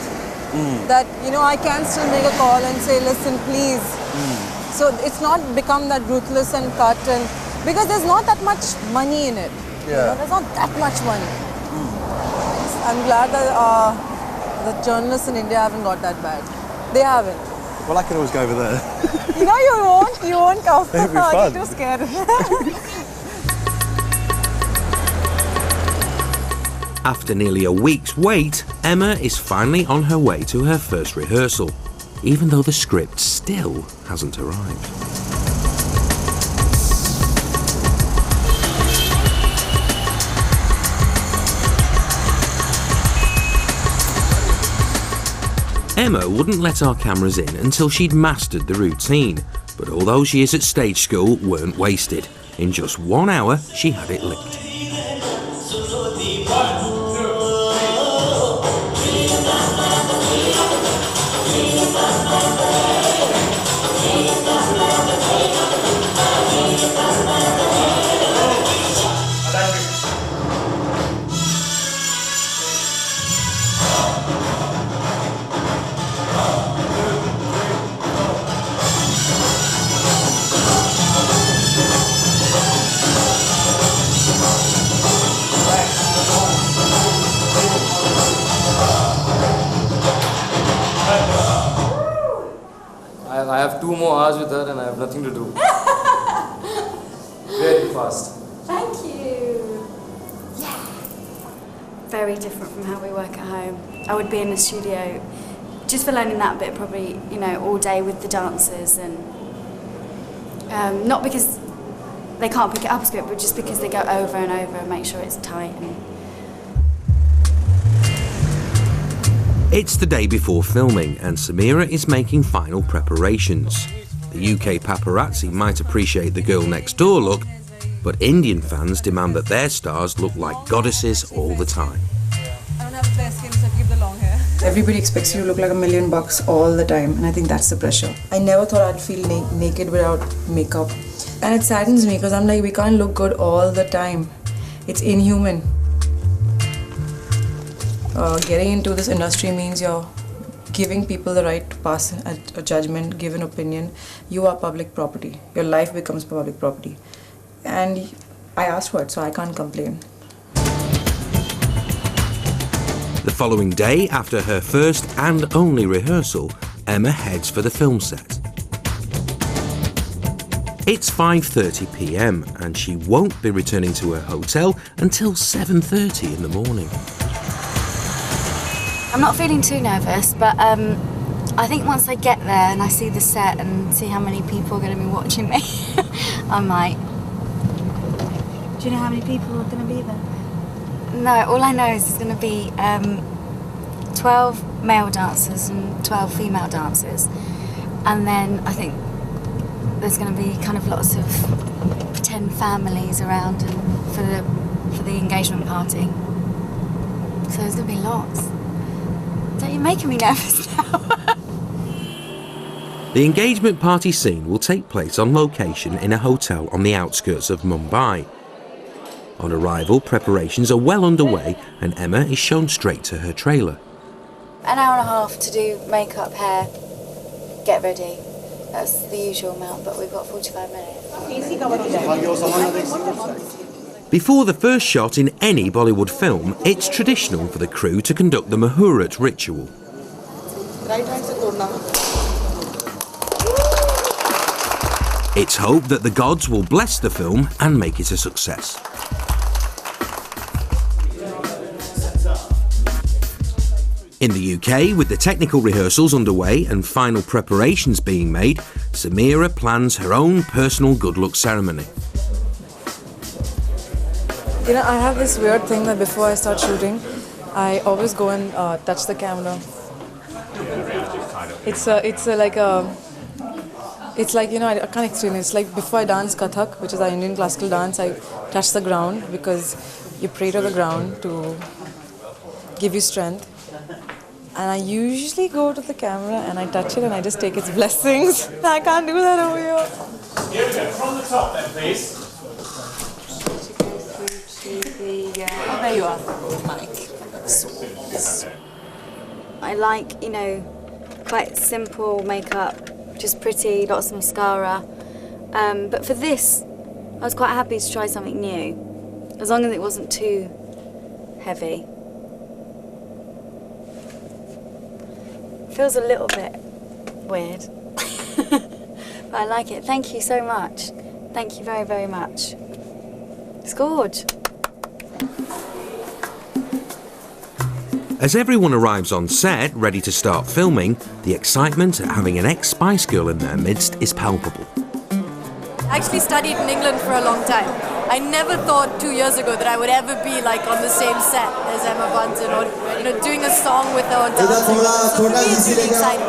[SPEAKER 19] that, you know, I can still make a call and say, listen, please. So it's not become that ruthless and cut, and because there's not that much money in it.
[SPEAKER 5] Yeah.
[SPEAKER 19] You know, there's not that much money. I'm glad that the journalists in India haven't got that bad. They haven't.
[SPEAKER 5] Well, I can always go over there.
[SPEAKER 19] You know you won't come.
[SPEAKER 5] It'll be fun.
[SPEAKER 19] You're too scared.
[SPEAKER 1] After nearly a week's wait, Emma is finally on her way to her first rehearsal, even though the script still hasn't arrived. Emma wouldn't let our cameras in until she'd mastered the routine, but all those years at stage school weren't wasted. In just 1 hour, she had it licked.
[SPEAKER 12] I have 2 more hours with her and I have nothing to do. Very fast.
[SPEAKER 2] Thank you. Yeah. Very different from how we work at home. I would be in the studio just for learning that bit, probably, you know, all day with the dancers, and not because they can't pick it up a script, but just because they go over and over and make sure it's tight. And
[SPEAKER 1] it's the day before filming, and Samira is making final preparations. The UK paparazzi might appreciate the girl next door look, but Indian fans demand that their stars look like goddesses all the time.
[SPEAKER 19] I don't have fair skin, so I keep the long hair.
[SPEAKER 6] Everybody expects you to look like $1 million all the time, and I think that's the pressure. I never thought I'd feel naked without makeup. And it saddens me because I'm like, we can't look good all the time. It's inhuman. Getting into this industry means you're giving people the right to pass a judgment, give an opinion. You are public property. Your life becomes public property. And I asked for it, so I can't complain.
[SPEAKER 1] The following day, after her first and only rehearsal, Emma heads for the film set. It's 5:30 p.m. and she won't be returning to her hotel until 7:30 in the morning.
[SPEAKER 2] I'm not feeling too nervous, but I think once I get there and I see the set and see how many people are going to be watching me, I might. Do you know how many people are going to be there? No, all I know is there's going to be 12 male dancers and 12 female dancers. And then I think there's going to be kind of lots of pretend families around and for the engagement party. So there's going to be lots. You're making me nervous now.
[SPEAKER 1] The engagement party scene will take place on location in a hotel on the outskirts of Mumbai. On arrival, preparations are well underway and Emma is shown straight to her trailer.
[SPEAKER 2] An hour and a half to do makeup, hair, get ready. That's the usual amount, but we've got 45 minutes.
[SPEAKER 1] Before the first shot in any Bollywood film, it's traditional for the crew to conduct the Muhurat ritual. It's hoped that the gods will bless the film and make it a success. In the UK, with the technical rehearsals underway and final preparations being made, Samira plans her own personal good luck ceremony.
[SPEAKER 19] You know, I have this weird thing that before I start shooting, I always go and touch the camera. It's like, you know, I can't explain it. It's like before I dance Kathak, which is our Indian classical dance, I touch the ground because you pray to the ground to give you strength. And I usually go to the camera and I touch it and I just take its blessings. I can't do that over here.
[SPEAKER 7] Here we go, from the top then, please.
[SPEAKER 2] Oh, there you are, Mike. I like, you know, quite simple makeup, just pretty, lots of mascara. But for this, I was quite happy to try something new, as long as it wasn't too heavy. Feels a little bit weird, but I like it. Thank you so much. Thank you very, very much. It's gorgeous.
[SPEAKER 1] As everyone arrives on set, ready to start filming, the excitement at having an ex-Spice Girl in their midst is palpable.
[SPEAKER 8] I actually studied in England for a long time. I never thought 2 years ago that I would ever be like on the same set as Emma Bunton or, you know, doing a song with her or dancing. So for me it's really exciting.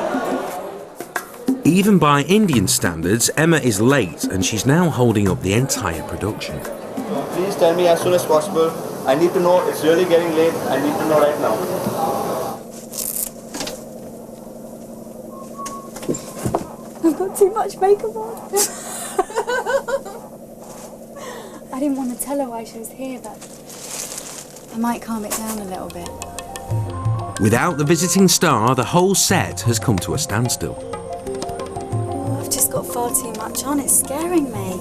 [SPEAKER 1] Even by Indian standards, Emma is late and she's now holding up the entire production.
[SPEAKER 23] Please tell me as soon as possible. I need to know, it's really getting late. I need to know right now.
[SPEAKER 2] I've got too much makeup on. I didn't want to tell her why she was here, but I might calm it down a little bit.
[SPEAKER 1] Without the visiting star, the whole set has come to a standstill.
[SPEAKER 2] I've just got far too much on, it's scaring me.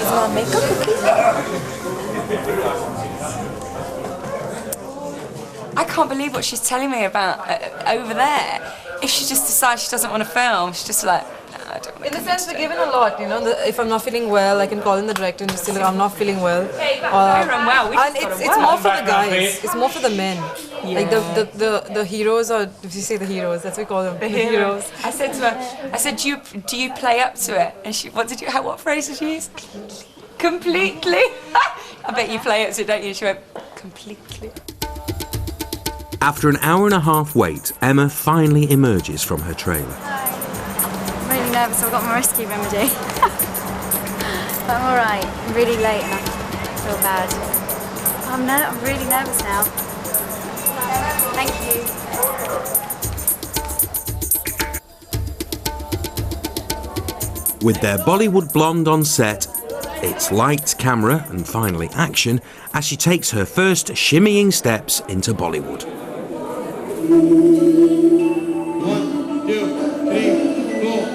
[SPEAKER 8] Is my makeup cookie?
[SPEAKER 24] I can't believe what she's telling me about over there. If she just decides she doesn't want to film, she's just like, no, I don't want to.
[SPEAKER 19] In the sense, we're given a lot, you know. If I'm not feeling well, I can call in the director and just say, look, I'm not feeling well.
[SPEAKER 24] Well.
[SPEAKER 19] And it's more for the guys. It's more for the men. Yeah. Like the heroes, or if you say the heroes, that's what we call them. The heroes.
[SPEAKER 24] I said to her, do you play up to it? And she, what phrase did she use? Completely. I bet you play up to it, don't you? She went, completely.
[SPEAKER 1] After an hour and a half wait, Emma finally emerges from her trailer.
[SPEAKER 2] I'm really nervous, I've got my rescue remedy. But I'm alright, I'm really late and I feel bad. I'm really nervous now. Thank you.
[SPEAKER 1] With their Bollywood blonde on set, it's lights, camera and finally action as she takes her first shimmying steps into Bollywood.
[SPEAKER 7] 1, 2, 3, 4.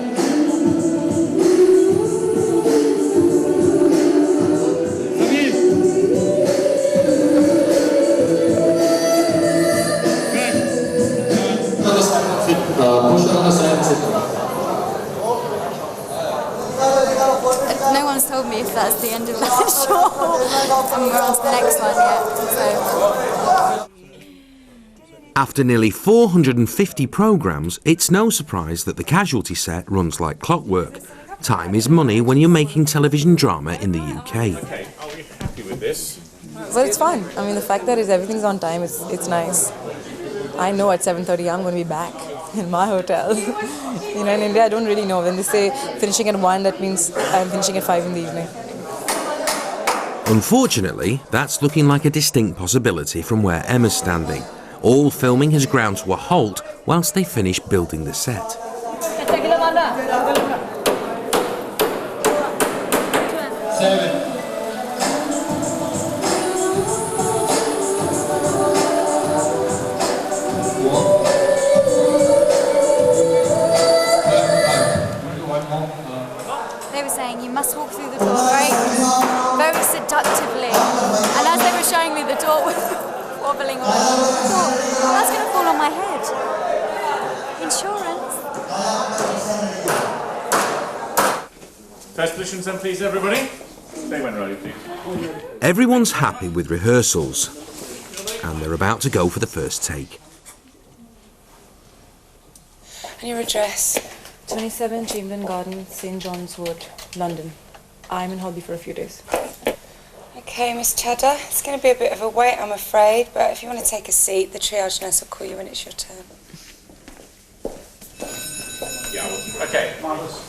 [SPEAKER 2] No one's told me if that's the end of the show and we're on to the next one yet. So.
[SPEAKER 1] After nearly 450 programmes, it's no surprise that the Casualty set runs like clockwork. Time is money when you're making television drama in the UK.
[SPEAKER 15] Okay, are we happy with this?
[SPEAKER 19] Well, it's fun. I mean, the fact that everything's on time, it's nice. I know at 7:30 I'm going to be back in my hotel. You know, in India, I don't really know. When they say finishing at 1, that means I'm finishing at 5 in the evening.
[SPEAKER 1] Unfortunately, that's looking like a distinct possibility from where Emma's standing. All filming has ground to a halt whilst they finish building the set.
[SPEAKER 8] walk through the door very seductively. And as they were showing me the door was wobbling all over, I thought, that's going to fall on my head. Insurance.
[SPEAKER 15] First positions then, please, everybody. Stay when ready, please.
[SPEAKER 1] Everyone's happy with rehearsals, and they're about to go for the first take.
[SPEAKER 6] And your address? 27 Chamberlain Garden, St John's Wood, London. I'm in Holby for a few days.
[SPEAKER 24] Okay, Miss Cheddar, it's going to be a bit of a wait, I'm afraid, but if you want to take a seat, the triage nurse will call you when it's your turn.
[SPEAKER 15] Yeah, okay, marvellous.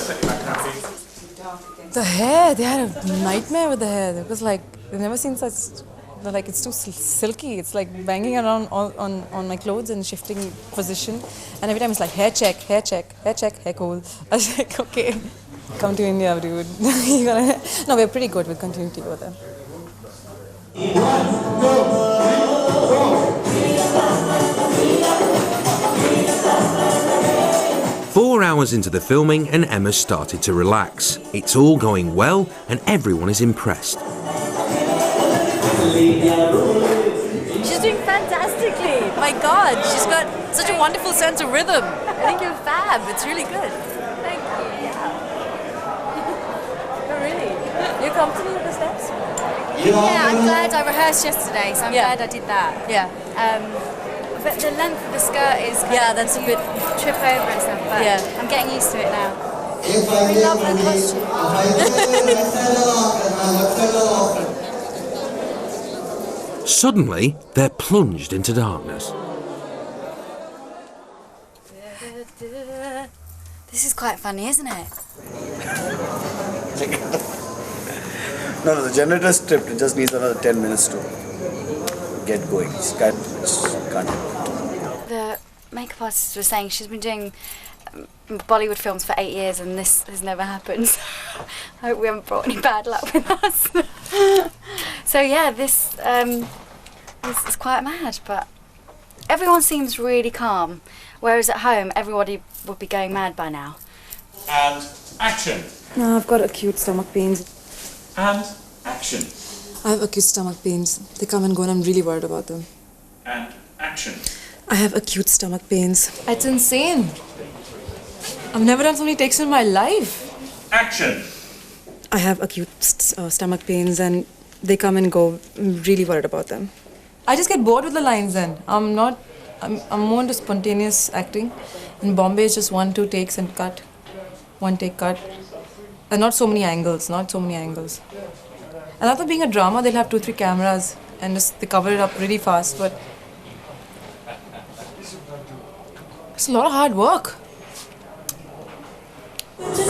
[SPEAKER 15] Set your back down, please.
[SPEAKER 4] The hair, they had a nightmare with the hair. It was like, they've never seen such, like it's too silky. It's like banging around on my clothes and shifting position. And every time it's like, hair check, hair check, hair check, hair cool. I was like, okay, come to India, dude. No, we're pretty good with continuity over there.
[SPEAKER 1] 4 hours into the filming and Emma started to relax. It's all going well and everyone is impressed.
[SPEAKER 8] She's doing fantastically. My God, she's got such a wonderful sense of rhythm. I think you're fab. It's really good. Thank you. Yeah. But really, you're comfortable with the steps? Yeah, I'm glad I rehearsed yesterday, so I'm glad I did that. Yeah. But the length of the skirt is that's a bit trip over and stuff. But I'm getting used to it now. I love the costume.
[SPEAKER 1] Suddenly, they're plunged into darkness.
[SPEAKER 2] This is quite funny, isn't it?
[SPEAKER 23] No, the generator's tripped. It just needs another 10 minutes to get going.
[SPEAKER 2] The makeup artist was saying she's been doing Bollywood films for 8 years and this has never happened. So I hope we haven't brought any bad luck with us. So yeah, this is quite mad, but everyone seems really calm, whereas at home everybody would be going mad by now.
[SPEAKER 15] And action.
[SPEAKER 4] No, I've got acute stomach pains.
[SPEAKER 15] And action.
[SPEAKER 4] I have acute stomach pains. They come and go and I'm really worried about them.
[SPEAKER 15] And action.
[SPEAKER 4] I have acute stomach pains. It's insane. I've never done so many takes in my life.
[SPEAKER 15] Action.
[SPEAKER 4] I have acute stomach pains and they come and go. I'm really worried about them. I just get bored with the lines then. I'm more into spontaneous acting. In Bombay, it's just 1-2 takes and cut. 1 take, cut. And not so many angles, And after being a drama, they'll have 2-3 cameras and just they cover it up really fast, but it's a lot of hard work.
[SPEAKER 23] 1, 2,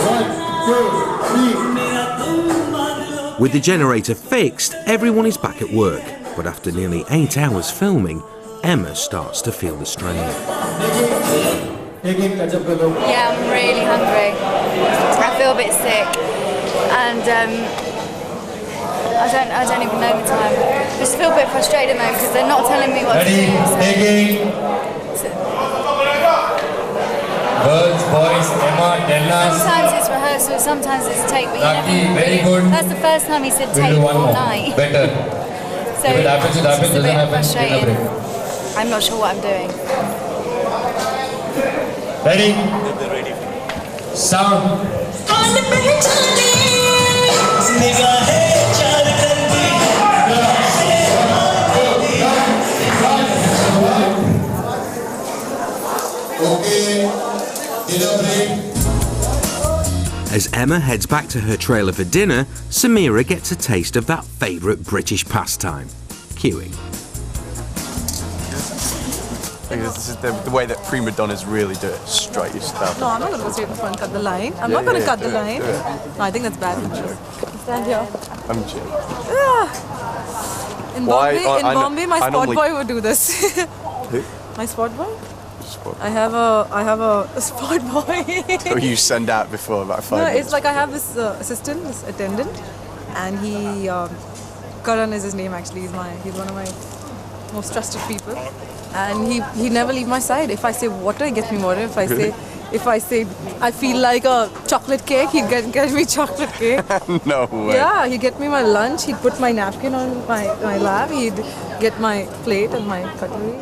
[SPEAKER 23] 3.
[SPEAKER 1] With the generator fixed, everyone is back at work. But after nearly 8 hours filming, Emma starts to feel the strain.
[SPEAKER 2] Yeah, I'm really hungry. I feel a bit sick. And I don't even know the time. I just feel a bit frustrated though because they're not telling me what to do.
[SPEAKER 9] Girls, boys, Emma, Dennis.
[SPEAKER 2] Sometimes it's rehearsal, sometimes it's take, but
[SPEAKER 9] Very good.
[SPEAKER 2] that's the first time he said take all night.
[SPEAKER 9] Better.
[SPEAKER 2] So
[SPEAKER 9] if it happens, it happens.
[SPEAKER 2] it's a
[SPEAKER 9] Doesn't
[SPEAKER 2] bit
[SPEAKER 9] happen.
[SPEAKER 2] frustrating. I'm not sure what I'm doing.
[SPEAKER 9] Ready? Sound.
[SPEAKER 1] As Emma heads back to her trailer for dinner, Samira gets a taste of that favourite British pastime, queuing.
[SPEAKER 10] This is the way that prima donnas really do it, straight your stuff.
[SPEAKER 4] No, I'm not going to go straight in front and cut the line. I'm not going to cut the line. No, I think that's bad. Stand here.
[SPEAKER 10] I'm chill.
[SPEAKER 4] In Bombay, my spot boy would do this.
[SPEAKER 10] Who?
[SPEAKER 4] My spot boy? I have a spot boy.
[SPEAKER 10] Who you send out before about 5 minutes?
[SPEAKER 4] No, it's like I have this assistant, this attendant, and he Karan is his name actually. He's one of my most trusted people, and he never leave my side. If I say water, he gets me water. If I say
[SPEAKER 19] If I say I feel like a chocolate cake, he'd get me chocolate cake.
[SPEAKER 10] No way.
[SPEAKER 19] Yeah, he'd get me my lunch, he'd put my napkin on my lap, he'd get my plate and my cutlery.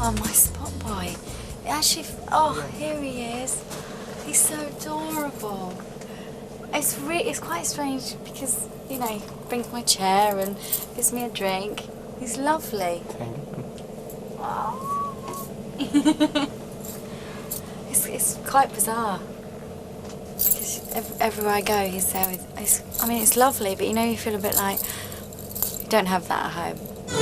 [SPEAKER 2] Oh, my spot boy. Actually, oh, here he is. He's so adorable. It's quite strange because, you know, he brings my chair and gives me a drink. He's lovely. Oh. It's quite bizarre because everywhere I go, he's there. I mean, it's lovely, but you know, you feel a bit like you don't have that at home. I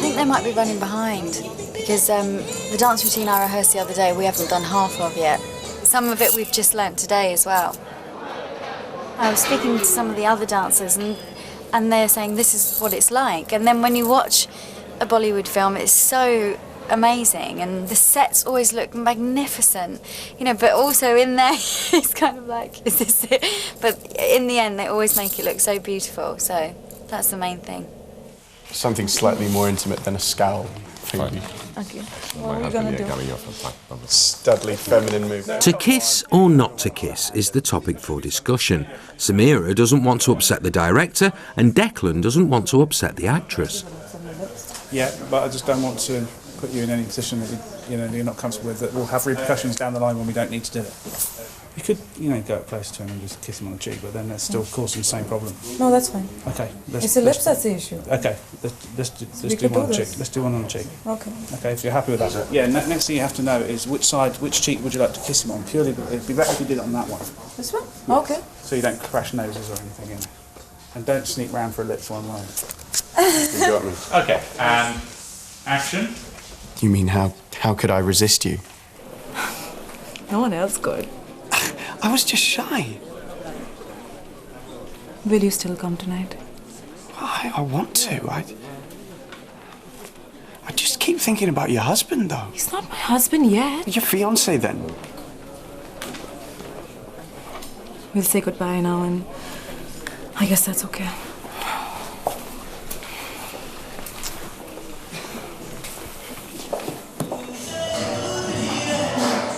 [SPEAKER 2] think they might be running behind because the dance routine I rehearsed the other day, we haven't done half of yet. Some of it we've just learnt today as well. I was speaking to some of the other dancers and they're saying this is what it's like. And then when you watch a Bollywood film, it's so amazing and the sets always look magnificent, you know, but also in there it's kind of like, is this it? But in the end they always make it look so beautiful, so that's the main thing.
[SPEAKER 10] Something slightly more intimate than a scowl.
[SPEAKER 19] Okay. What are we gonna do?
[SPEAKER 10] Studly feminine move.
[SPEAKER 1] To kiss or not to kiss is the topic for discussion. Samira doesn't want to upset the director and Declan doesn't want to upset the actress.
[SPEAKER 16] Yeah, but I just don't want to put you in any position that you're not comfortable with, that will have repercussions down the line when we don't need to do it. You could, go up close to him and just kiss him on the cheek, but then that's still causing the same problem.
[SPEAKER 19] No, that's fine.
[SPEAKER 16] Okay.
[SPEAKER 19] It's the lips that's the issue.
[SPEAKER 16] Okay, let's do one on the cheek. Let's do one on the cheek.
[SPEAKER 19] Okay.
[SPEAKER 16] Okay, if you're happy with that. Yeah, next thing you have to know is which cheek would you like to kiss him on? Purely, it'd be better if you did it on that one.
[SPEAKER 19] This one? Yeah. Okay.
[SPEAKER 16] So you don't crash noses or anything in. And don't sneak round for a lips one line.
[SPEAKER 10] You got me.
[SPEAKER 15] Okay, and action.
[SPEAKER 10] You mean how could I resist you?
[SPEAKER 19] No one else could.
[SPEAKER 10] I was just shy.
[SPEAKER 19] Will you still come tonight?
[SPEAKER 10] I want to. I just keep thinking about your husband, though.
[SPEAKER 19] He's not my husband yet.
[SPEAKER 10] Your fiancé, then.
[SPEAKER 19] We'll say goodbye now, and I guess that's okay.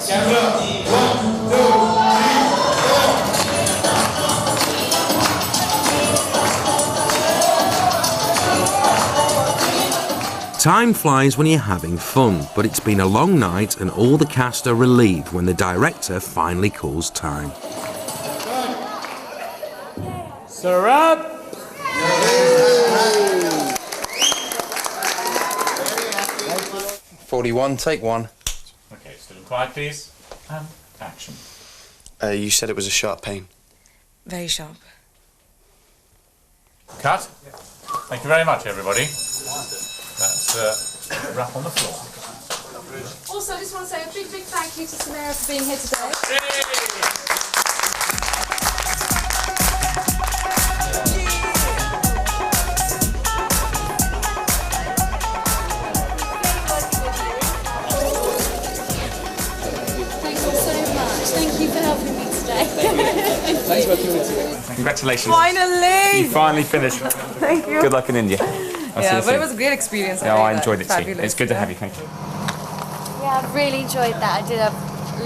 [SPEAKER 7] Camera, 1, 2,
[SPEAKER 1] 3. Time flies when you're having fun, but it's been a long night and all the cast are relieved when the director finally calls time.
[SPEAKER 15] Sarab!
[SPEAKER 10] 41, take one.
[SPEAKER 15] Okay, still quiet, please. And action.
[SPEAKER 10] You said it was a sharp pain.
[SPEAKER 6] Very sharp.
[SPEAKER 15] Cut. Thank you very much, everybody. That's a wrap on the floor.
[SPEAKER 3] Also, I just want to say a big thank you to Samira for being here today. Thank you so much. Thank you for helping me today.
[SPEAKER 10] Nice working with you.
[SPEAKER 15] Congratulations.
[SPEAKER 6] Finally!
[SPEAKER 15] You finally finished.
[SPEAKER 6] Thank you.
[SPEAKER 15] Good luck in India.
[SPEAKER 6] Yeah, but it was a great experience.
[SPEAKER 15] Yeah, I enjoyed it too.
[SPEAKER 6] Fabulous.
[SPEAKER 15] It's good to have you. Thank you.
[SPEAKER 2] Yeah, I really enjoyed that. I did have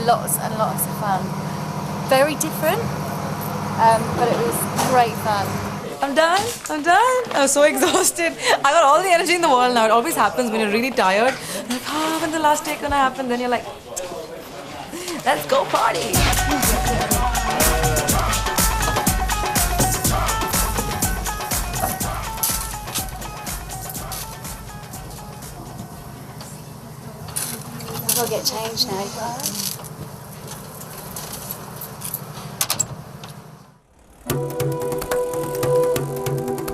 [SPEAKER 2] lots and lots of fun. Very different, but it was great fun.
[SPEAKER 6] I'm done. I'm so exhausted. I got all the energy in the world now. It always happens when you're really tired. You're like, when's the last take gonna happen? Then you're like, let's go party.
[SPEAKER 2] I'll get changed now.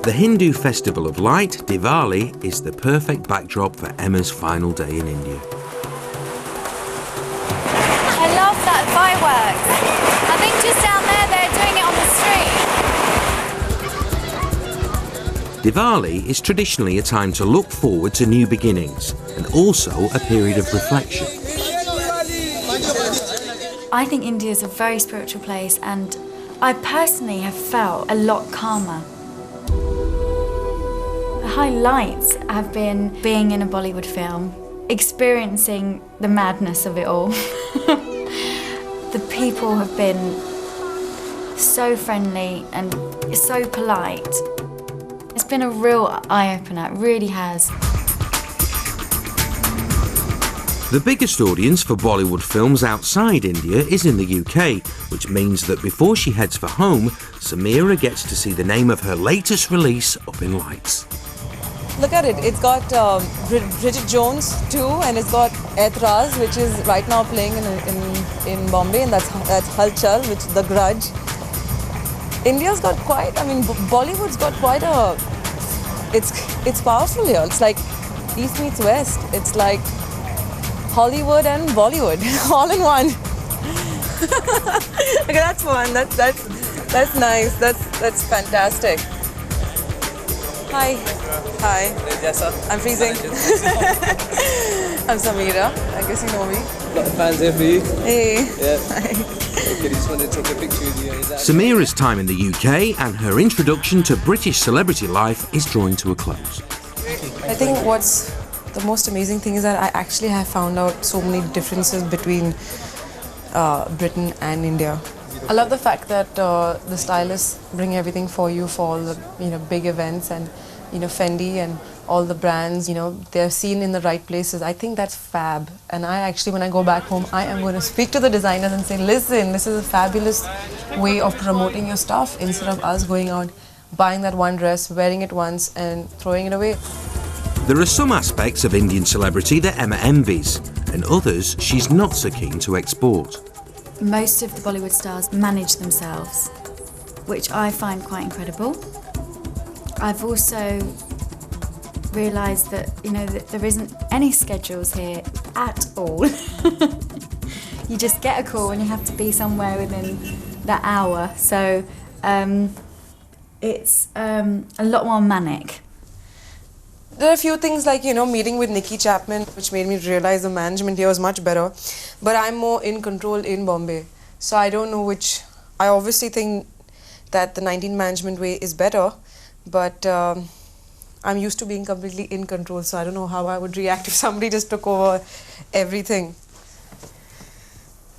[SPEAKER 1] The Hindu festival of light, Diwali, is the perfect backdrop for Emma's final day in India.
[SPEAKER 2] I love that fireworks. I think just down there they're doing it on the street.
[SPEAKER 1] Diwali is traditionally a time to look forward to new beginnings and also a period of reflection.
[SPEAKER 2] I think India is a very spiritual place and I personally have felt a lot calmer. The highlights have been being in a Bollywood film, experiencing the madness of it all. The people have been so friendly and so polite. It's been a real eye-opener, it really has.
[SPEAKER 1] The biggest audience for Bollywood films outside India is in the UK, which means that before she heads for home, Samira gets to see the name of her latest release up in lights.
[SPEAKER 19] Look at it, it's got Bridget Jones too, and it's got Aitraz, which is right now playing in Bombay, and that's Halchal, which is The Grudge. India's got quite, I mean, Bollywood's got quite a, it's powerful here. It's like East meets West. It's like Hollywood and Bollywood, all in one. Okay, that's fun. That's nice. That's fantastic. Hi. Hi. I'm freezing. I'm Samira. I guess you know me.
[SPEAKER 12] Got the fans here for you.
[SPEAKER 19] Hey.
[SPEAKER 12] Yeah.
[SPEAKER 19] Hi.
[SPEAKER 12] Okay, just wanted to take a picture with you.
[SPEAKER 1] Samira's time in the UK and her introduction to British celebrity life is drawing to a close.
[SPEAKER 4] I think what's the most amazing thing is that I actually have found out so many differences between Britain and India. I love the fact that the stylists bring everything for you for all the big events, and Fendi and all the brands, they're seen in the right places. I think that's fab. And I actually, when I go back home, I am going to speak to the designers and say, listen, this is a fabulous way of promoting your stuff, instead of us going out, buying that one dress, wearing it once and throwing it away.
[SPEAKER 1] There are some aspects of Indian celebrity that Emma envies, and others she's not so keen to export.
[SPEAKER 2] Most of the Bollywood stars manage themselves, which I find quite incredible. I've also realised that, that there isn't any schedules here at all. You just get a call and you have to be somewhere within that hour. So it's a lot more manic.
[SPEAKER 4] There are a few things like, meeting with Nikki Chapman, which made me realize the management here was much better. But I'm more in control in Bombay. So I don't know which. I obviously think that the 19 management way is better, but I'm used to being completely in control, so I don't know how I would react if somebody just took over everything.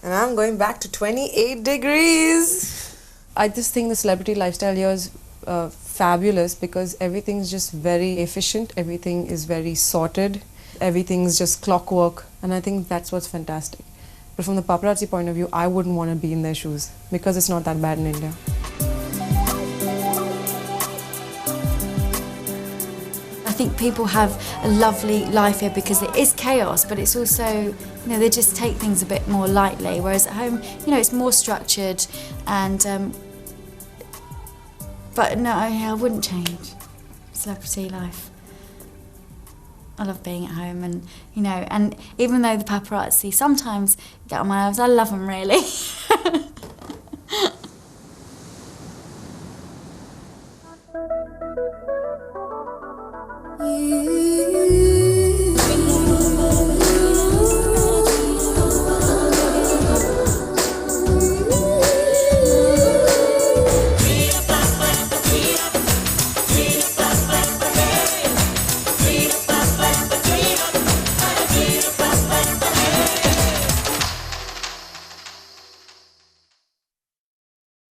[SPEAKER 4] And I'm going back to 28 degrees. I just think the celebrity lifestyle here is fabulous, because everything's just very efficient, everything is very sorted, everything's just clockwork, and I think that's what's fantastic. But from the paparazzi point of view, I wouldn't want to be in their shoes, because it's not that bad in India.
[SPEAKER 2] I think people have a lovely life here because it is chaos, but it's also, they just take things a bit more lightly, whereas at home, it's more structured and but no, I wouldn't change celebrity life. I love being at home, and and even though the paparazzi sometimes get on my nerves, I love them really.